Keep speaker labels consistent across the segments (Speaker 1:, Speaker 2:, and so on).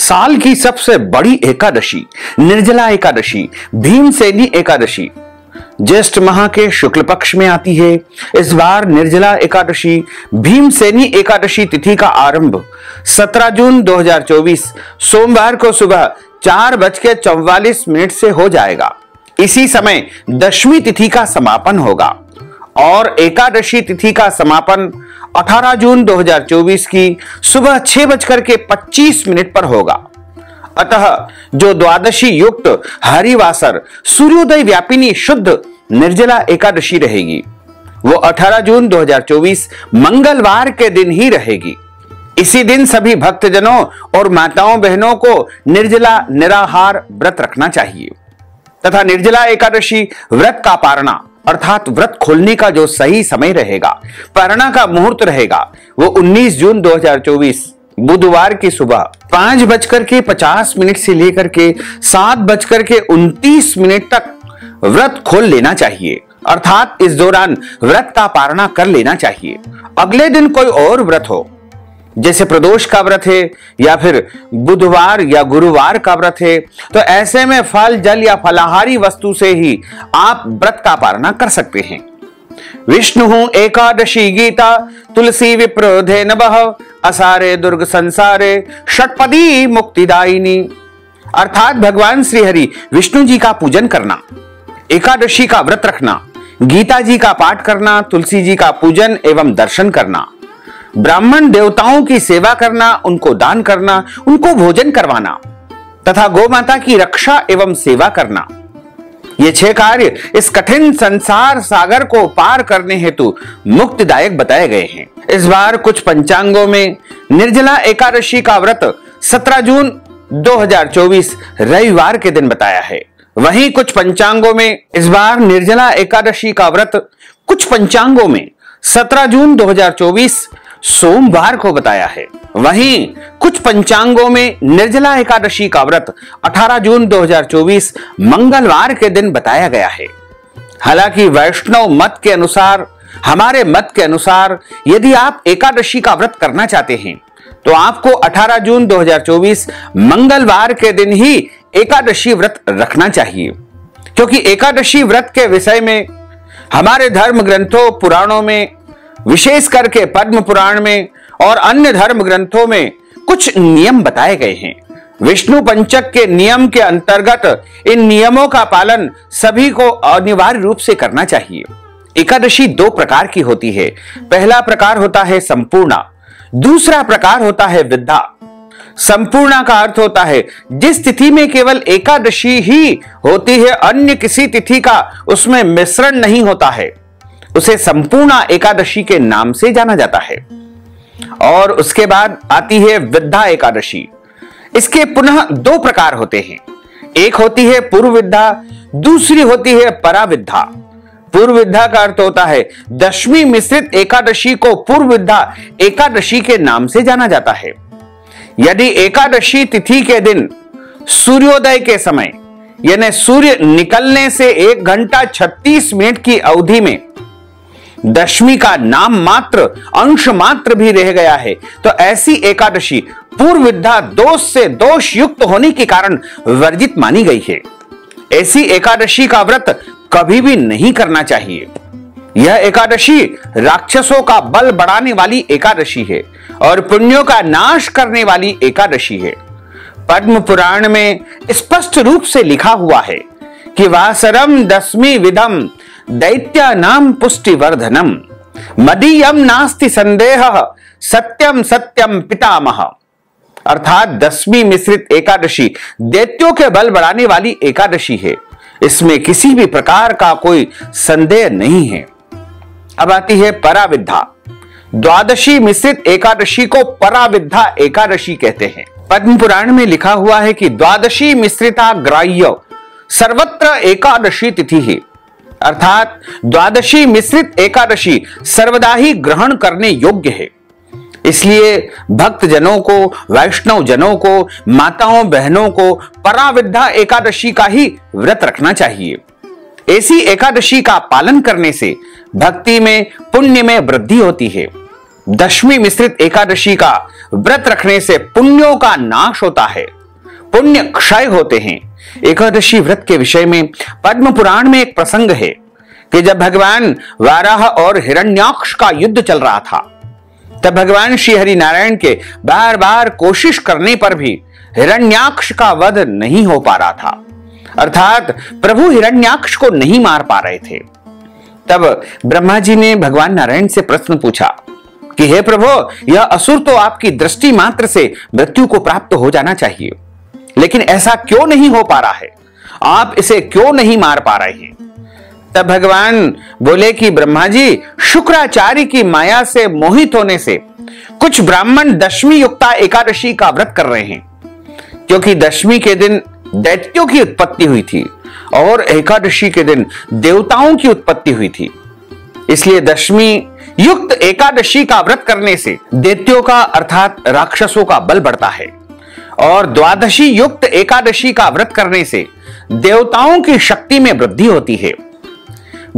Speaker 1: साल की सबसे बड़ी एकादशी निर्जला एकादशी भीमसेनी एकादशी ज्येष्ठ माह के शुक्ल पक्ष में आती है। इस बार निर्जला एकादशी भीमसेनी एकादशी तिथि का आरंभ 17 जून 2024 सोमवार को सुबह 4:44 से हो जाएगा। इसी समय दशमी तिथि का समापन होगा और एकादशी तिथि का समापन 18 जून 2024 की सुबह 6:25 पर होगा। अतः जो द्वादशी युक्त हरिवासर सूर्योदय व्यापिनी शुद्ध निर्जला एकादशी रहेगी वो 18 जून 2024 मंगलवार के दिन ही रहेगी। इसी दिन सभी भक्तजनों और माताओं बहनों को निर्जला निराहार व्रत रखना चाहिए तथा निर्जला एकादशी व्रत का पारणा अर्थात व्रत खोलने का जो सही समय रहेगा, पारणा का मुहूर्त रहेगा, वो 19 जून 2024 बुधवार की सुबह 5:50 से लेकर के 7:29 तक व्रत खोल लेना चाहिए। अर्थात इस दौरान व्रत का पारणा कर लेना चाहिए। अगले दिन कोई और व्रत हो, जैसे प्रदोष का व्रत है या फिर बुधवार या गुरुवार का व्रत है, तो ऐसे में फल जल या फलाहारी वस्तु से ही आप व्रत का पारणा कर सकते हैं। विष्णु एकादशी गीता तुलसी विप्रोधे नभः असारे दुर्ग संसारे षटपदी मुक्तिदायिनी। अर्थात भगवान श्री हरि विष्णु जी का पूजन करना, एकादशी का व्रत रखना, गीता जी का पाठ करना, तुलसी जी का पूजन एवं दर्शन करना, ब्राह्मण देवताओं की सेवा करना, उनको दान करना, उनको भोजन करवाना तथा गौ माता की रक्षा एवं सेवा करना, ये 6 कार्य इस कठिन संसार सागर को पार करने हेतु मुक्तिदायक बताए गए हैं। इस बार कुछ पंचांगों में निर्जला एकादशी का व्रत 17 जून 2024 रविवार के दिन बताया है। वहीं कुछ पंचांगों में इस बार निर्जला एकादशी का व्रत कुछ पंचांगों में 17 जून 2024 सोमवार को बताया है। वहीं कुछ पंचांगों में निर्जला एकादशी का व्रत 18 जून 2024 मंगलवार के दिन बताया गया है। हालांकि वैष्णव मत के अनुसार, हमारे मत के अनुसार, यदि आप एकादशी का व्रत करना चाहते हैं तो आपको 18 जून 2024 मंगलवार के दिन ही एकादशी व्रत रखना चाहिए, क्योंकि एकादशी व्रत के विषय में हमारे धर्म ग्रंथों पुराणों में, विशेष करके पद्म पुराण में और अन्य धर्म ग्रंथों में कुछ नियम बताए गए हैं। विष्णु पंचक के नियम के अंतर्गत इन नियमों का पालन सभी को अनिवार्य रूप से करना चाहिए। एकादशी 2 प्रकार की होती है। पहला प्रकार होता है संपूर्णा, दूसरा प्रकार होता है विद्या। संपूर्णा का अर्थ होता है जिस तिथि में केवल एकादशी ही होती है, अन्य किसी तिथि का उसमें मिश्रण नहीं होता है, उसे संपूर्णा एकादशी के नाम से जाना जाता है। और उसके बाद आती है विद्या एकादशी। इसके पुनः 2 प्रकार होते हैं। एक होती है पूर्व विद्या, दूसरी होती है पराविद्या। पूर्व विद्या का अर्थ होता है दशमी मिश्रित एकादशी को पूर्व विद्या एकादशी के नाम से जाना जाता है। यदि एकादशी तिथि के दिन सूर्योदय के समय यानी सूर्य निकलने से 1 घंटा 36 मिनट की अवधि में दशमी का नाम मात्र, अंश मात्र भी रह गया है, तो ऐसी एकादशी पूर्व विद्या दोष से दोष युक्त होने के कारण वर्जित मानी गई है। ऐसी एकादशी का व्रत कभी भी नहीं करना चाहिए। यह एकादशी राक्षसों का बल बढ़ाने वाली एकादशी है और पुण्यों का नाश करने वाली एकादशी है। पद्म पुराण में स्पष्ट रूप से लिखा हुआ है कि वासरम दशमी विधम दैत्यानाम पुष्टिवर्धनम मदीयम नास्ति संदेह सत्यम सत्यम पितामह। अर्थात दशमी मिश्रित एकादशी दैत्यों के बल बढ़ाने वाली एकादशी है, इसमें किसी भी प्रकार का कोई संदेह नहीं है। अब आती है पराविद्या। द्वादशी मिश्रित एकादशी को पराविद्या एकादशी कहते हैं। पद्म पुराण में लिखा हुआ है कि द्वादशी मिश्रिता ग्राह्य सर्वत्र एकादशी तिथि है। अर्थात द्वादशी मिश्रित एकादशी सर्वदा ही ग्रहण करने योग्य है। इसलिए भक्त जनों को, वैष्णव जनों को, माताओं बहनों को पराविद्या एकादशी का ही व्रत रखना चाहिए। ऐसी एकादशी का पालन करने से भक्ति में, पुण्य में वृद्धि होती है। दशमी मिश्रित एकादशी का व्रत रखने से पुण्यों का नाश होता है, पुण्य क्षय होते हैं। एकादशी व्रत के विषय में पद्म पुराण में एक प्रसंग है कि जब भगवान वाराह और हिरण्याक्ष का युद्ध चल रहा था, तब भगवान श्री हरि नारायण के बार बार कोशिश करने पर भी हिरण्याक्ष का वध नहीं हो पा रहा था, अर्थात प्रभु हिरण्याक्ष को नहीं मार पा रहे थे। तब ब्रह्मा जी ने भगवान नारायण से प्रश्न पूछा कि हे प्रभु, यह असुर तो आपकी दृष्टि मात्र से मृत्यु को प्राप्त हो जाना चाहिए, लेकिन ऐसा क्यों नहीं हो पा रहा है? आप इसे क्यों नहीं मार पा रहे हैं? तब भगवान बोले कि ब्रह्मा जी, शुक्राचार्य की माया से मोहित होने से कुछ ब्राह्मण दशमी युक्ता एकादशी का व्रत कर रहे हैं, क्योंकि दशमी के दिन दैत्यों की उत्पत्ति हुई थी और एकादशी के दिन देवताओं की उत्पत्ति हुई थी। इसलिए दशमी युक्त एकादशी का व्रत करने से दैत्यों का अर्थात राक्षसों का बल बढ़ता है और द्वादशी युक्त एकादशी का व्रत करने से देवताओं की शक्ति में वृद्धि होती है।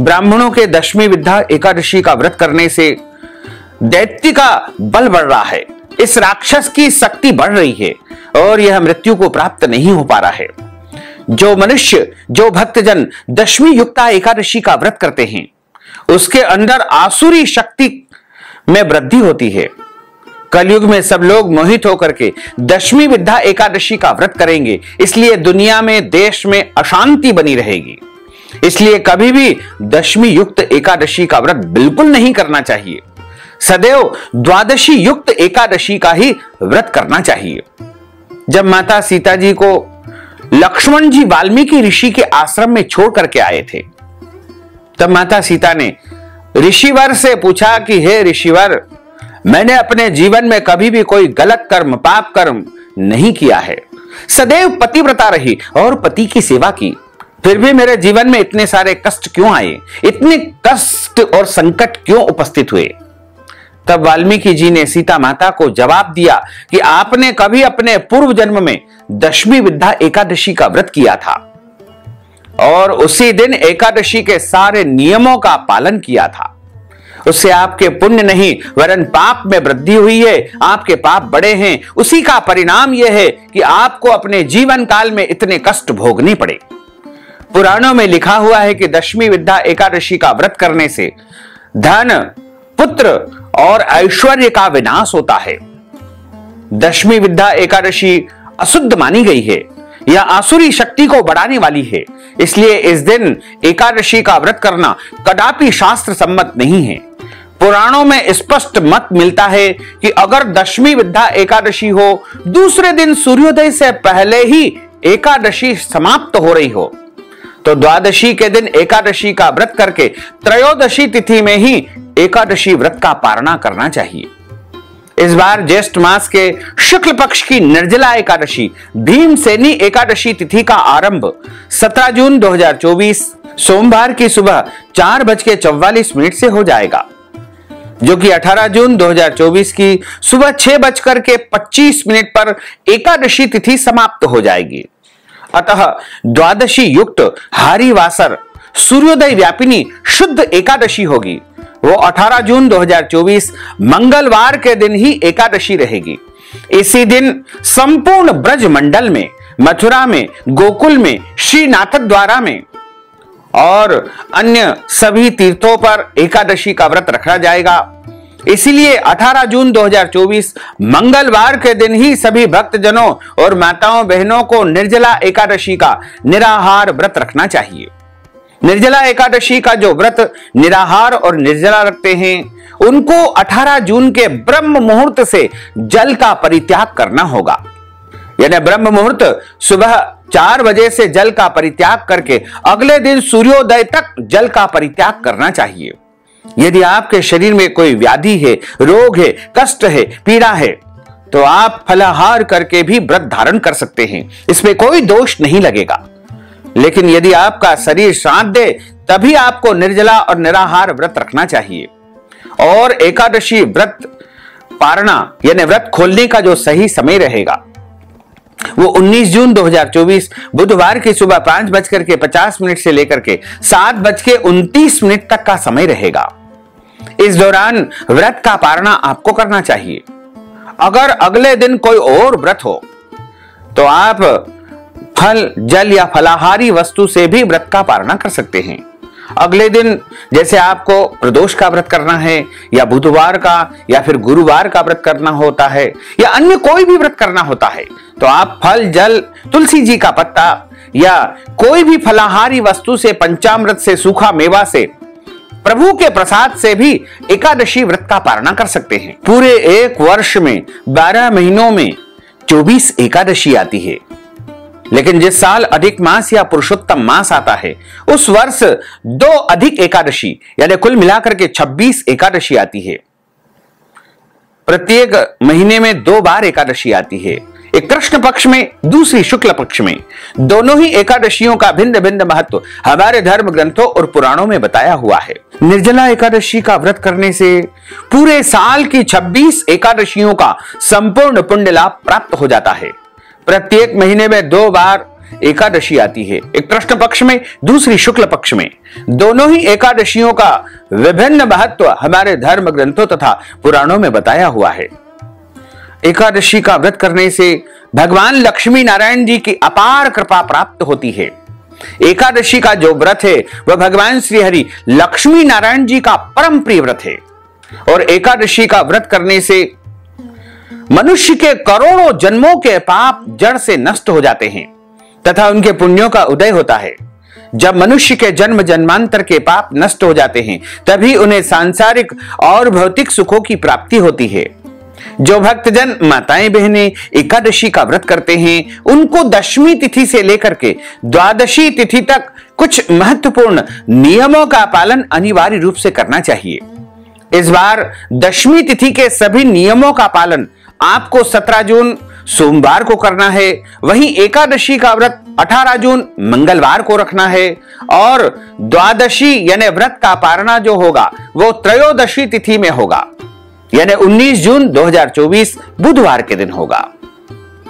Speaker 1: ब्राह्मणों के दशमी विद्या एकादशी का व्रत करने से दैत्य का बल बढ़ रहा है, इस राक्षस की शक्ति बढ़ रही है और यह मृत्यु को प्राप्त नहीं हो पा रहा है। जो मनुष्य, जो भक्तजन दशमी युक्ता एकादशी का व्रत करते हैं, उसके अंदर आसुरी शक्ति में वृद्धि होती है। कलयुग में सब लोग मोहित होकर के दशमी विद्या एकादशी का व्रत करेंगे, इसलिए दुनिया में, देश में अशांति बनी रहेगी। इसलिए कभी भी दशमी युक्त एकादशी का व्रत बिल्कुल नहीं करना चाहिए। सदैव द्वादशी युक्त एकादशी का ही व्रत करना चाहिए। जब माता सीता जी को लक्ष्मण जी वाल्मीकि ऋषि के आश्रम में छोड़ करके आए थे, तब माता सीता ने ऋषिवर से पूछा कि हे ऋषिवर, मैंने अपने जीवन में कभी भी कोई गलत कर्म, पाप कर्म नहीं किया है, सदैव पतिव्रता रही और पति की सेवा की, फिर भी मेरे जीवन में इतने सारे कष्ट क्यों आए, इतने कष्ट और संकट क्यों उपस्थित हुए? तब वाल्मीकि जी ने सीता माता को जवाब दिया कि आपने कभी अपने पूर्व जन्म में दशमी विद्या एकादशी का व्रत किया था और उसी दिन एकादशी के सारे नियमों का पालन किया था। उससे आपके पुण्य नहीं वरन पाप में वृद्धि हुई है, आपके पाप बड़े हैं। उसी का परिणाम यह है कि आपको अपने जीवन काल में इतने कष्ट भोगने पड़े। पुराणों में लिखा हुआ है कि दशमी विद्या एकादशी का व्रत करने से धन, पुत्र और ऐश्वर्य का विनाश होता है। दशमी विद्या एकादशी अशुद्ध मानी गई है, यह आसुरी शक्ति को बढ़ाने वाली है, इसलिए इस दिन एकादशी का व्रत करना कदापि शास्त्र सम्मत नहीं है। पुराणों में स्पष्ट मत मिलता है कि अगर दशमी विद्या एकादशी हो, दूसरे दिन सूर्योदय से पहले ही एकादशी समाप्त हो रही हो, तो द्वादशी के दिन एकादशी का व्रत करके त्रयोदशी तिथि में ही एकादशी व्रत का पारणा करना चाहिए। इस बार ज्येष्ठ मास के शुक्ल पक्ष की निर्जला एकादशी भीमसेनी एकादशी तिथि का आरंभ 17 जून 2024 सोमवार की सुबह 4:44 से हो जाएगा, जो कि 18 जून 2024 की सुबह 6:25 पर एकादशी तिथि समाप्त हो जाएगी। अतः द्वादशी युक्त हारीवासर सूर्योदय व्यापिनी शुद्ध एकादशी होगी। वो 18 जून 2024 मंगलवार के दिन ही एकादशी रहेगी। इसी दिन संपूर्ण ब्रज मंडल में, मथुरा में, गोकुल में, श्रीनाथ द्वारा में और अन्य सभी तीर्थों पर एकादशी का व्रत रखा जाएगा। इसीलिए 18 जून 2024 मंगलवार के दिन ही सभी भक्तजनों और माताओं बहनों को निर्जला एकादशी का निराहार व्रत रखना चाहिए। निर्जला एकादशी का जो व्रत निराहार और निर्जला रखते हैं, उनको 18 जून के ब्रह्म मुहूर्त से जल का परित्याग करना होगा। यानी ब्रह्म मुहूर्त सुबह 4 बजे से जल का परित्याग करके अगले दिन सूर्योदय तक जल का परित्याग करना चाहिए। यदि आपके शरीर में कोई व्याधि है, रोग है, कष्ट है, पीड़ा है, तो आप फलाहार करके भी व्रत धारण कर सकते हैं, इसमें कोई दोष नहीं लगेगा। लेकिन यदि आपका शरीर साथ दे, तभी आपको निर्जला और निराहार व्रत रखना चाहिए। और एकादशी व्रत पारणा यानी व्रत खोलने का जो सही समय रहेगा, वो 19 जून 2024 बुधवार की सुबह 5:50 से लेकर के 7:29 तक का समय रहेगा। इस दौरान व्रत का पारणा आपको करना चाहिए। अगर अगले दिन कोई और व्रत हो तो आप फल, जल या फलाहारी वस्तु से भी व्रत का पारणा कर सकते हैं। अगले दिन जैसे आपको प्रदोष का व्रत करना है या बुधवार का या फिर गुरुवार का व्रत करना होता है या अन्य कोई भी व्रत करना होता है तो आप फल, जल, तुलसी जी का पत्ता या कोई भी फलाहारी वस्तु से, पंचामृत से, सूखा मेवा से, प्रभु के प्रसाद से भी एकादशी व्रत का पारणा कर सकते हैं। पूरे एक वर्ष में 12 महीनों में 24 एकादशी आती है, लेकिन जिस साल अधिक मास या पुरुषोत्तम मास आता है उस वर्ष 2 अधिक एकादशी यानी कुल मिलाकर के 26 एकादशी आती है। प्रत्येक महीने में 2 बार एकादशी आती है, एक कृष्ण पक्ष में, दूसरी शुक्ल पक्ष में। दोनों ही एकादशियों का भिन्न भिन्न महत्व हमारे धर्म ग्रंथों और पुराणों में बताया हुआ है। निर्जला एकादशी का व्रत करने से पूरे साल की 26 एकादशियों का संपूर्ण पुण्य लाभ प्राप्त हो जाता है। प्रत्येक महीने में 2 बार एकादशी आती है, एक कृष्ण पक्ष में, दूसरी शुक्ल पक्ष में। दोनों ही एकादशियों का विभिन्न महत्व हमारे धर्म ग्रंथों तथा पुराणों में बताया हुआ है। एकादशी का व्रत करने से भगवान लक्ष्मी नारायण जी की अपार कृपा प्राप्त होती है। एकादशी का जो व्रत है वह भगवान श्री हरि लक्ष्मी नारायण जी का परम प्रिय व्रत है और एकादशी का व्रत करने से मनुष्य के करोड़ों जन्मों के पाप जड़ से नष्ट हो जाते हैं तथा उनके पुण्यों का उदय होता है। जब मनुष्य के जन्म जन्मांतर के पाप नष्ट हो जाते हैं तभी उन्हें सांसारिक और भौतिक सुखों की प्राप्ति होती है। जो भक्तजन, माताएं बहनें एकादशी का व्रत करते हैं उनको दशमी तिथि से लेकर के द्वादशी तिथि तक कुछ महत्वपूर्ण नियमों का पालन अनिवार्य रूप से करना चाहिए। इस बार दशमी तिथि के सभी नियमों का पालन आपको 17 जून सोमवार को करना है, वहीं एकादशी का व्रत 18 जून मंगलवार को रखना है और द्वादशी यानी व्रत का पारणा जो होगा वो त्रयोदशी तिथि में होगा यानी 19 जून 2024 बुधवार के दिन होगा।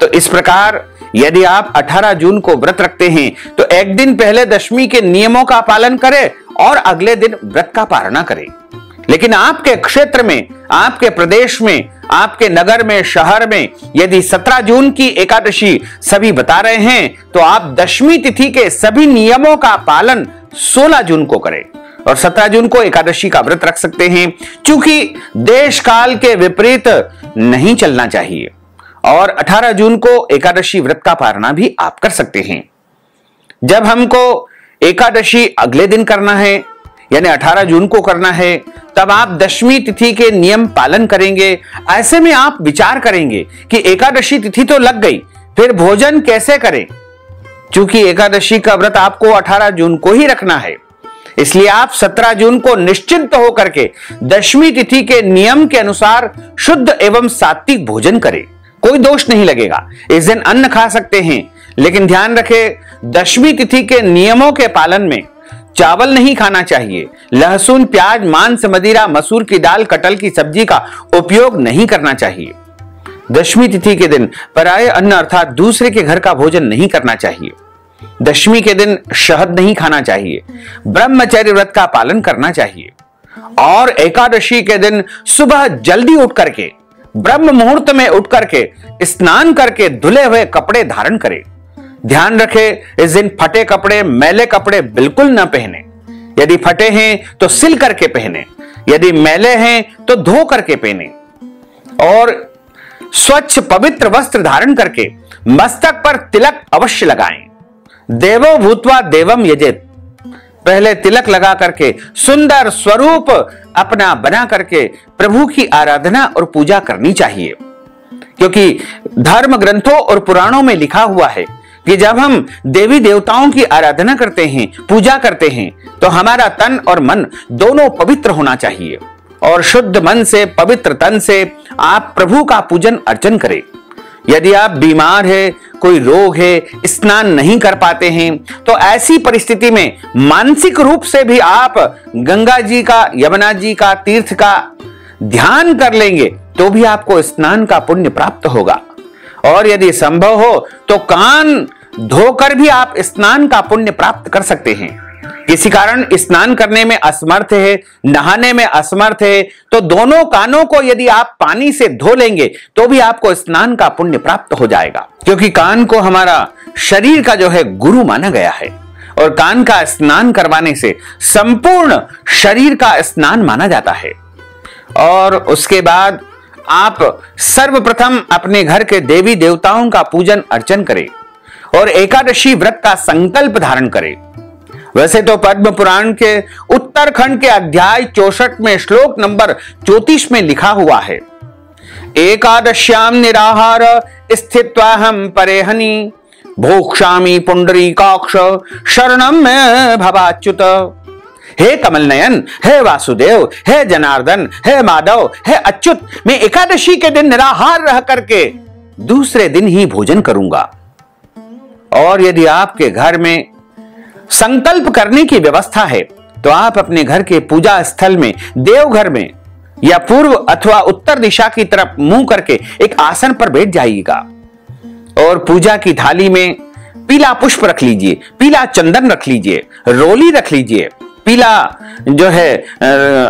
Speaker 1: तो इस प्रकार यदि आप 18 जून को व्रत रखते हैं तो एक दिन पहले दशमी के नियमों का पालन करें और अगले दिन व्रत का पारणा करें। लेकिन आपके क्षेत्र में, आपके प्रदेश में, आपके नगर में, शहर में यदि 17 जून की एकादशी सभी बता रहे हैं तो आप दशमी तिथि के सभी नियमों का पालन 16 जून को करें और 17 जून को एकादशी का व्रत रख सकते हैं। चूंकि देश काल के विपरीत नहीं चलना चाहिए और 18 जून को एकादशी व्रत का पारणा भी आप कर सकते हैं। जब हमको एकादशी अगले दिन करना है यानी 18 जून को करना है तब आप दशमी तिथि के नियम पालन करेंगे। ऐसे में आप विचार करेंगे कि एकादशी तिथि तो लग गई, फिर भोजन कैसे करें। चूंकि एकादशी का व्रत आपको 18 जून को ही रखना है, इसलिए आप 17 जून को निश्चिंत होकर के दशमी तिथि के नियम के अनुसार शुद्ध एवं सात्विक भोजन करें। कोई दोष नहीं लगेगा, इस दिन अन्न खा सकते हैं, लेकिन ध्यान रखें दशमी तिथि के नियमों के पालन में चावल नहीं खाना चाहिए, लहसुन, प्याज, मांस, मदिरा, मसूर की दाल, कटहल की सब्जी का उपयोग नहीं करना चाहिए। दशमी तिथि के दिन पराये अन्न अर्थात दूसरे के घर का भोजन नहीं करना चाहिए। दशमी के दिन शहद नहीं खाना चाहिए। ब्रह्मचर्य व्रत का पालन करना चाहिए और एकादशी के दिन सुबह जल्दी उठ करके, ब्रह्म मुहूर्त में उठ करके स्नान करके धुले हुए कपड़े धारण करें। ध्यान रखें इस दिन फटे कपड़े, मैले कपड़े बिल्कुल न पहने। यदि फटे हैं तो सिल करके पहने, यदि मैले हैं तो धो करके पहने और स्वच्छ पवित्र वस्त्र धारण करके मस्तक पर तिलक अवश्य लगाएं। देवो भूत्वा देवम यजेत, पहले तिलक लगा करके सुंदर स्वरूप अपना बना करके प्रभु की आराधना और पूजा करनी चाहिए। क्योंकि धर्म ग्रंथों और पुराणों में लिखा हुआ है कि जब हम देवी देवताओं की आराधना करते हैं, पूजा करते हैं, तो हमारा तन और मन दोनों पवित्र होना चाहिए और शुद्ध मन से, पवित्र तन से आप प्रभु का पूजन अर्चन करें। यदि आप बीमार है, कोई रोग है, स्नान नहीं कर पाते हैं, तो ऐसी परिस्थिति में मानसिक रूप से भी आप गंगा जी का, यमुना जी का, तीर्थ का ध्यान कर लेंगे तो भी आपको स्नान का पुण्य प्राप्त होगा। और यदि संभव हो तो कान धोकर भी आप स्नान का पुण्य प्राप्त कर सकते हैं। किसी कारण स्नान करने में असमर्थ है, नहाने में असमर्थ है, तो दोनों कानों को यदि आप पानी से धो लेंगे तो भी आपको स्नान का पुण्य प्राप्त हो जाएगा, क्योंकि कान को हमारा शरीर का जो है गुरु माना गया है और कान का स्नान करवाने से संपूर्ण शरीर का स्नान माना जाता है। और उसके बाद आप सर्वप्रथम अपने घर के देवी देवताओं का पूजन अर्चन करें और एकादशी व्रत का संकल्प धारण करें। वैसे तो पद्म पुराण के उत्तरखंड के अध्याय 64 में श्लोक नंबर 34 में लिखा हुआ है, एकादश्याम निराहार स्थित्वाहम परेहनि भोक्ष्यामि पुंडरीकाक्ष शरणम में भवाच्युत। हे कमल नयन, हे वासुदेव, हे जनार्दन, हे माधव, हे अच्युत, मैं एकादशी के दिन निराहार रह करके दूसरे दिन ही भोजन करूंगा। और यदि आपके घर में संकल्प करने की व्यवस्था है तो आप अपने घर के पूजा स्थल में, देवघर में या पूर्व अथवा उत्तर दिशा की तरफ मुंह करके एक आसन पर बैठ जाइएगा और पूजा की थाली में पीला पुष्प रख लीजिए, पीला चंदन रख लीजिए, रोली रख लीजिए, पीला जो है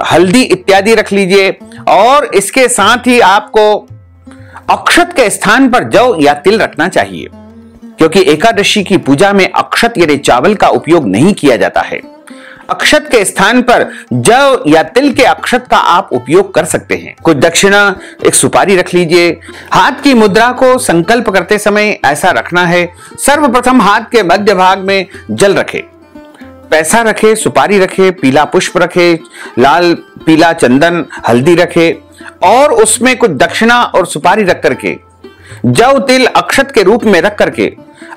Speaker 1: हल्दी इत्यादि रख लीजिए और इसके साथ ही आपको अक्षत के स्थान पर जौ या तिल रखना चाहिए, क्योंकि एकादशी की पूजा में अक्षत यानी चावल का उपयोग नहीं किया जाता है। अक्षत के स्थान पर जौ या तिल के अक्षत का आप उपयोग कर सकते हैं। कुछ दक्षिणा, एक सुपारी रख लीजिए। हाथ की मुद्रा को संकल्प करते समय ऐसा रखना है, सर्वप्रथम हाथ के मध्य भाग में जल रखे, पैसा रखे, सुपारी रखे, पीला पुष्प रखे, लाल पीला चंदन हल्दी रखे और उसमें कुछ दक्षिणा और सुपारी रख करके जौ तिल अक्षत के रूप में रख करके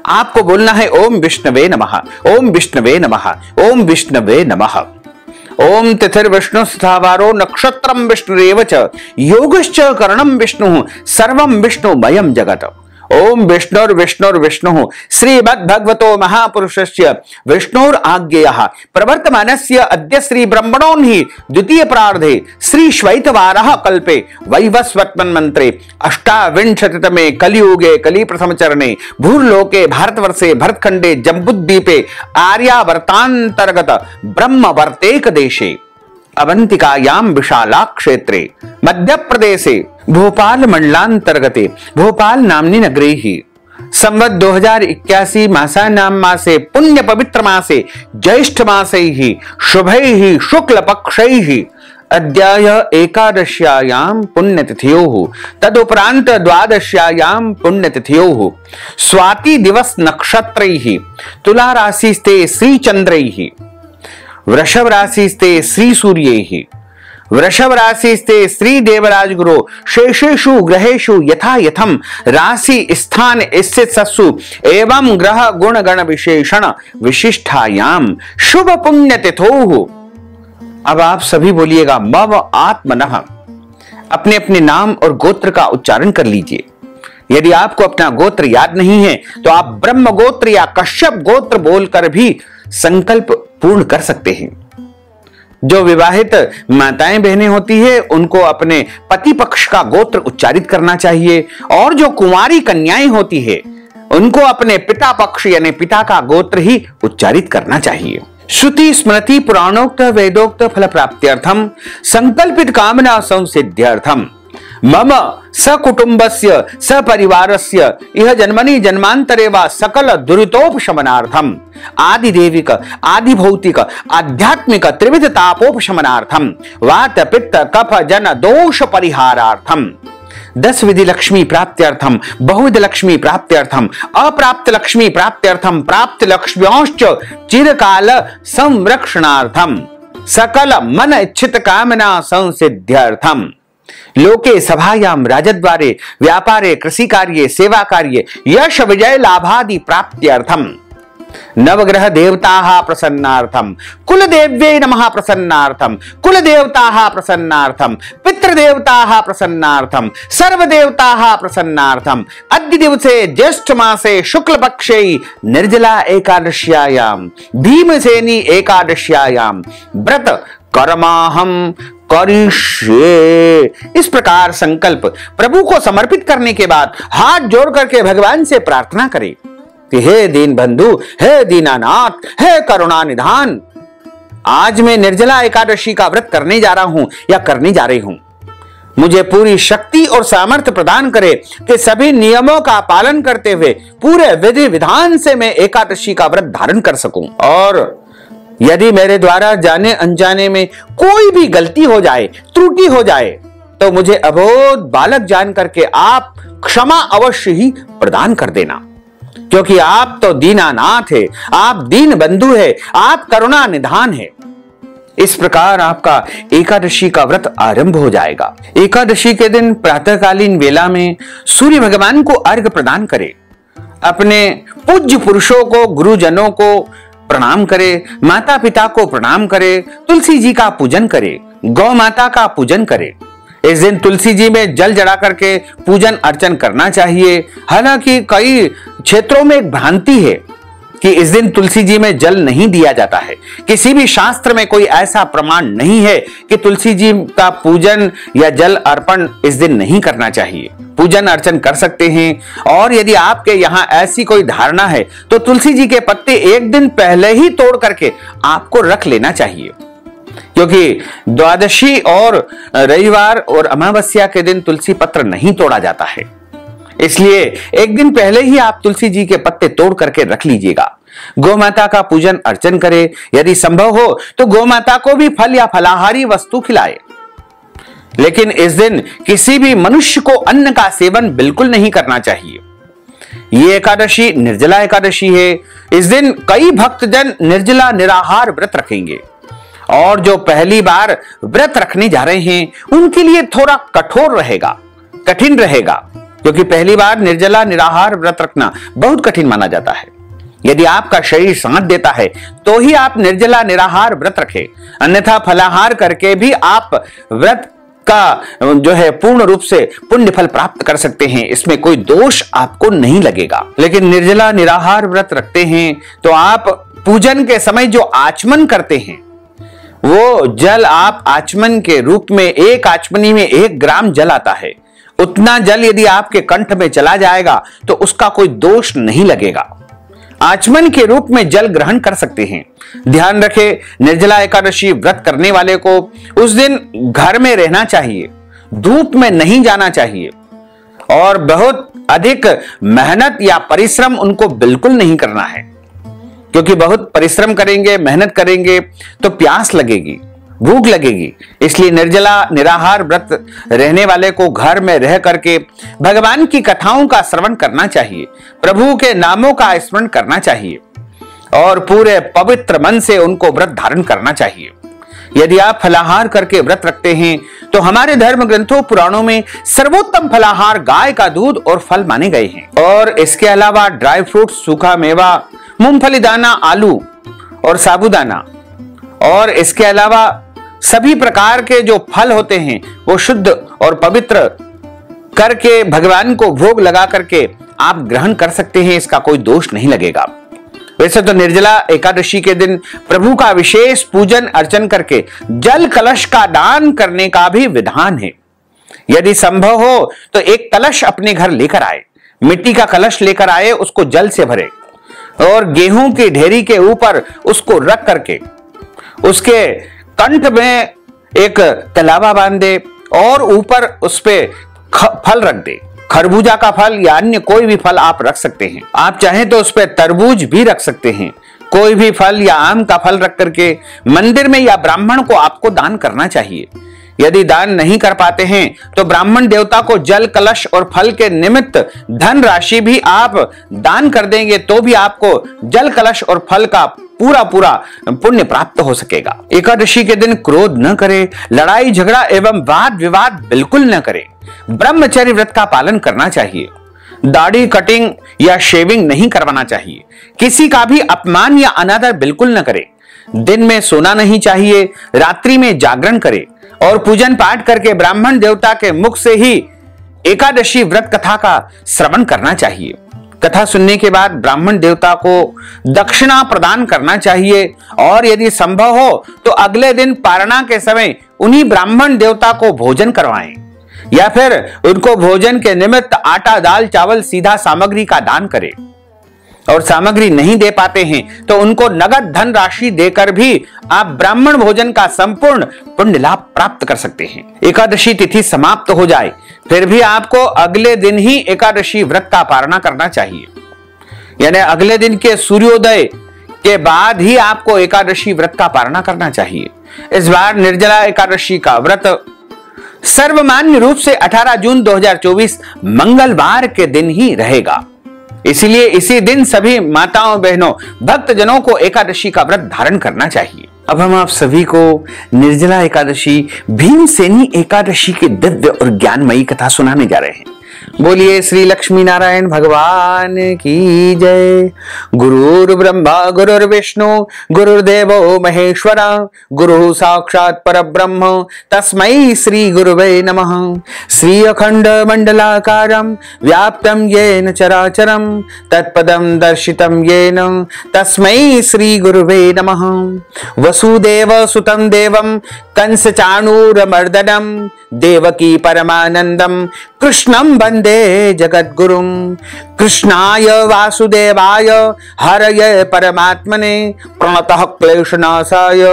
Speaker 1: आपको बोलना है ओम विष्णवे नमः, ओम विष्णवे नमः, ओम विष्णवे नमः। ओम तिथिर विष्णु स्थावारो नक्षत्रम विष्णुरेव च योगश्च करणम विष्णु सर्वम विष्णुमयम जगत। ओम विष्णुर्विष्णुर्विष्णु श्रीमद्भगवतो महापुरुषस्य विष्णुर आज्ञेयः प्रवर्तमानस्य अद्य श्री ब्रह्मणोन्हि द्वितीय प्रार्धे श्री श्वैतवारः कल्पे वैवस्वत्मन् मंत्रे अष्टाविंशतितमे कलियुगे कलि प्रथम चरणे भूर्लोके भारतवर्षे भरतखंडे जम्बूद्वीपे आर्यावर्तांतर्गत ब्रह्मवर्तेक देशे अवंतिकायाम विशाला क्षेत्रे मध्य प्रदेशे भोपाल मंडलांतर्गते भोपाल नामनी नगरे ही संवत 2081 मासानाम मासे पुण्य पवित्र मासे ज्येष्ठ मासे ही शुभै ही शुक्ल पक्षै ही अद्याय एकादश्यायाम पुण्यतिथ्योः तदुपरांत द्वादश्यायाम पुण्यतिथ्योः स्वाति दिवस नक्षत्रैः तुला राशिस्ते श्री चंद्रैः वृषभ राशिस्ते श्री सूर्यैः वृषभ राशिस्ते श्री देवराज गुरु शेषेषु ग्रहेषु यथा यथम राशि स्थान स्थित सत्सु एवं ग्रह गुण गण विशेषण विशिष्टायाम शुभ पुण्य तिथोः। अब आप सभी बोलिएगा मव आत्मनः, अपने अपने नाम और गोत्र का उच्चारण कर लीजिए। यदि आपको अपना गोत्र याद नहीं है तो आप ब्रह्म गोत्र या कश्यप गोत्र बोलकर भी संकल्प पूर्ण कर सकते हैं। जो विवाहित माताएं बहनें होती है उनको अपने पति पक्ष का गोत्र उच्चारित करना चाहिए और जो कुंवारी कन्याएं होती है उनको अपने पिता पक्ष यानी पिता का गोत्र ही उच्चारित करना चाहिए। श्रुति स्मृति पुराणोक्त वेदोक्त फल प्राप्त्यर्थम संकल्पित कामना संसिद्ध्यर्थम मम सकुटुंबस्य सपरिवारस्य इह जन्मनि जन्मांतरे वा सकल दुरितोपशमनार्थम आदिदेविक आदिभौतिक आध्यात्मिक त्रिविध तापोपशमनार्थम वात पित्त कफ जन दोष परिहारार्थम 10 विधि लक्ष्मी प्राप्त्यर्थम बहुविध लक्ष्मी प्राप्त्यर्थम अप्राप्त लक्ष्मी प्राप्त्यर्थम प्राप्त लक्ष्म्योश्च चिरकाल संरक्षणार्थम सकल मन इच्छित कामना संसिद्ध्यर्थम लोके सभायाम राजद्वारे व्यापारे कृषि कार्ये सेवा कार्ये यश विजय लाभादि प्राप्त्यर्थम नवग्रह देवताः प्रसन्नार्थम कुल देव्यै नमः प्रसन्नार्थम कुल देवताः प्रसन्नार्थम पितृदेवताः प्रसन्नार्थम सर्वदेवताः प्रसन्नार्थम अद्य दिवसे ज्येष्ठ मासे शुक्ल पक्षे निर्जला एकादश्यायाम भीमसेनी एकादश्यायाम व्रत कर्माहम करिष्ये। इस प्रकार संकल्प प्रभु को समर्पित करने के बाद हाथ जोड़ करके भगवान से प्रार्थना करें कि हे दीन बंधु, हे दीनानाथ, हे करुणा निधान, आज मैं निर्जला एकादशी का व्रत करने जा रहा हूं या करने जा रही हूं। मुझे पूरी शक्ति और सामर्थ्य प्रदान करे कि सभी नियमों का पालन करते हुए पूरे विधि विधान से मैं एकादशी का व्रत धारण कर सकूं। और यदि मेरे द्वारा जाने अनजाने में कोई भी गलती हो जाए, त्रुटि हो जाए, तो मुझे अबोध बालक जान करके आप क्षमा अवश्य ही प्रदान कर देना, क्योंकि आप तो दीनानाथ है, आप दीन बंधु है, आप करुणा निधान है। इस प्रकार आपका एकादशी का व्रत आरंभ हो जाएगा। एकादशी के दिन प्रातःकालीन वेला में सूर्य भगवान को अर्घ्य प्रदान करें, अपने पूज्य पुरुषों को, गुरुजनों को प्रणाम करे, माता पिता को प्रणाम करे, तुलसी जी का पूजन करे, गौ माता का पूजन करे। इस दिन तुलसी जी में जल चढ़ा करके पूजन अर्चन करना चाहिए। हालांकि कई क्षेत्रों में एक भ्रांति है कि इस दिन तुलसी जी में जल नहीं दिया जाता है। किसी भी शास्त्र में कोई ऐसा प्रमाण नहीं है कि तुलसी जी का पूजन या जल अर्पण इस दिन नहीं करना चाहिए। पूजन अर्चन कर सकते हैं, और यदि आपके यहाँ ऐसी कोई धारणा है तो तुलसी जी के पत्ते एक दिन पहले ही तोड़ करके आपको रख लेना चाहिए, क्योंकि द्वादशी और रविवार और अमावस्या के दिन तुलसी पत्र नहीं तोड़ा जाता है। इसलिए एक दिन पहले ही आप तुलसी जी के पत्ते तोड़ करके रख लीजिएगा। गौ माता का पूजन अर्चन करें, यदि संभव हो तो गौ माता को भी फल या फलाहारी वस्तु खिलाए। लेकिन इस दिन किसी भी मनुष्य को अन्न का सेवन बिल्कुल नहीं करना चाहिए। ये एकादशी निर्जला एकादशी है। इस दिन कई भक्तजन निर्जला निराहार व्रत रखेंगे, और जो पहली बार व्रत रखने जा रहे हैं उनके लिए थोड़ा कठोर रहेगा, कठिन रहेगा, क्योंकि पहली बार निर्जला निराहार व्रत रखना बहुत कठिन माना जाता है। यदि आपका शरीर साथ देता है तो ही आप निर्जला निराहार व्रत रखें, अन्यथा फलाहार करके भी आप व्रत का जो है पूर्ण रूप से पुण्य फल प्राप्त कर सकते हैं। इसमें कोई दोष आपको नहीं लगेगा। लेकिन निर्जला निराहार व्रत रखते हैं तो आप पूजन के समय जो आचमन करते हैं, वो जल आप आचमन के रूप में, एक आचमनी में 1 ग्राम जल आता है, उतना जल यदि आपके कंठ में चला जाएगा तो उसका कोई दोष नहीं लगेगा। आचमन के रूप में जल ग्रहण कर सकते हैं। ध्यान रखें, निर्जला एकादशी व्रत करने वाले को उस दिन घर में रहना चाहिए, धूप में नहीं जाना चाहिए, और बहुत अधिक मेहनत या परिश्रम उनको बिल्कुल नहीं करना है, क्योंकि बहुत परिश्रम करेंगे, मेहनत करेंगे तो प्यास लगेगी, भूख लगेगी। इसलिए निर्जला निराहार व्रत रहने वाले को घर में रह करके भगवान की कथाओं का श्रवण करना चाहिए, प्रभु के नामों का स्मरण करना चाहिए, और पूरे पवित्र मन से उनको व्रत धारण करना चाहिए। यदि आप फलाहार करके व्रत रखते हैं तो हमारे धर्म ग्रंथों पुराणों में सर्वोत्तम फलाहार गाय का दूध और फल माने गए हैं। और इसके अलावा ड्राई फ्रूट, सूखा मेवा, मूंगफली दाना, आलू और साबूदाना, और इसके अलावा सभी प्रकार के जो फल होते हैं वो शुद्ध और पवित्र करके भगवान को भोग लगा करके आप ग्रहण कर सकते हैं। इसका कोई दोष नहीं लगेगा। वैसे तो निर्जला एकादशी के दिन प्रभु का विशेष पूजन अर्चन करके जल कलश का दान करने का भी विधान है। यदि संभव हो तो एक कलश अपने घर लेकर आए, मिट्टी का कलश लेकर आए, उसको जल से भरे और गेहूं की ढेरी के ऊपर उसको रख करके उसके कंठ में एक तलावा बांध दे और ऊपर उस पे फल रख दे। खरबूजा का फल या अन्य कोई भी फल आप रख सकते हैं। आप चाहें तो उस पे तरबूज भी रख सकते हैं। कोई भी फल या आम का फल रख करके मंदिर में या ब्राह्मण को आपको दान करना चाहिए। यदि दान नहीं कर पाते हैं तो ब्राह्मण देवता को जल कलश और फल के निमित्त धन राशि भी आप दान कर देंगे तो भी आपको जल कलश और फल का पूरा पुण्य प्राप्त हो सकेगा। एकादशी के दिन क्रोध न करें, लड़ाई झगड़ा एवं वाद विवाद बिल्कुल न करें। ब्रह्मचर्य व्रत का पालन करना चाहिए। दाढ़ी कटिंग या शेविंग नहीं करवाना चाहिए। किसी का भी अपमान या अनादर बिल्कुल न करें। दिन में सोना नहीं चाहिए, रात्रि में जागरण करें और पूजन पाठ करके ब्राह्मण देवता के मुख से ही एकादशी व्रत कथा का श्रवण करना चाहिए। कथा सुनने के बाद ब्राह्मण देवता को दक्षिणा प्रदान करना चाहिए और यदि संभव हो तो अगले दिन पारणा के समय उन्हीं ब्राह्मण देवता को भोजन करवाएं या फिर उनको भोजन के निमित्त आटा, दाल, चावल, सीधा सामग्री का दान करें। और सामग्री नहीं दे पाते हैं तो उनको नगद धन राशि देकर भी आप ब्राह्मण भोजन का संपूर्ण पुण्य लाभ प्राप्त कर सकते हैं। एकादशी तिथि समाप्त हो जाए फिर भी आपको अगले दिन ही एकादशी व्रत का पारणा करना चाहिए, यानी अगले दिन के सूर्योदय के बाद ही आपको एकादशी व्रत का पारणा करना चाहिए। इस बार निर्जला एकादशी का व्रत सर्वमान्य रूप से 18 जून 2024 मंगलवार के दिन ही रहेगा, इसलिए इसी दिन सभी माताओं बहनों भक्तजनों को एकादशी का व्रत धारण करना चाहिए। अब हम आप सभी को निर्जला एकादशी भीमसेनी एकादशी की दिव्य और ज्ञानमयी कथा सुनाने जा रहे हैं। बोलिए श्री लक्ष्मी नारायण भगवान की जय। गुरुर् ब्रह्मा गुरुर्विष्णु गुरुर्देवो महेश्वरा गुरु साक्षात् परब्रह्म तस्मै श्री गुरुवे नमः। श्री अखंड मंडलाकारं व्याप्तं येन चराचरं तत्पदं दर्शितं येन तस्मै श्री गुरुवे नमः। वसुदेव सुतं देवं कंस चाणूरमर्दनं देवकी परमानंदं कृष्णं वंदे जगद्गुरुं। कृष्णाय वासुदेवाय हरये परमात्मने प्रणतः क्लेशनाशाय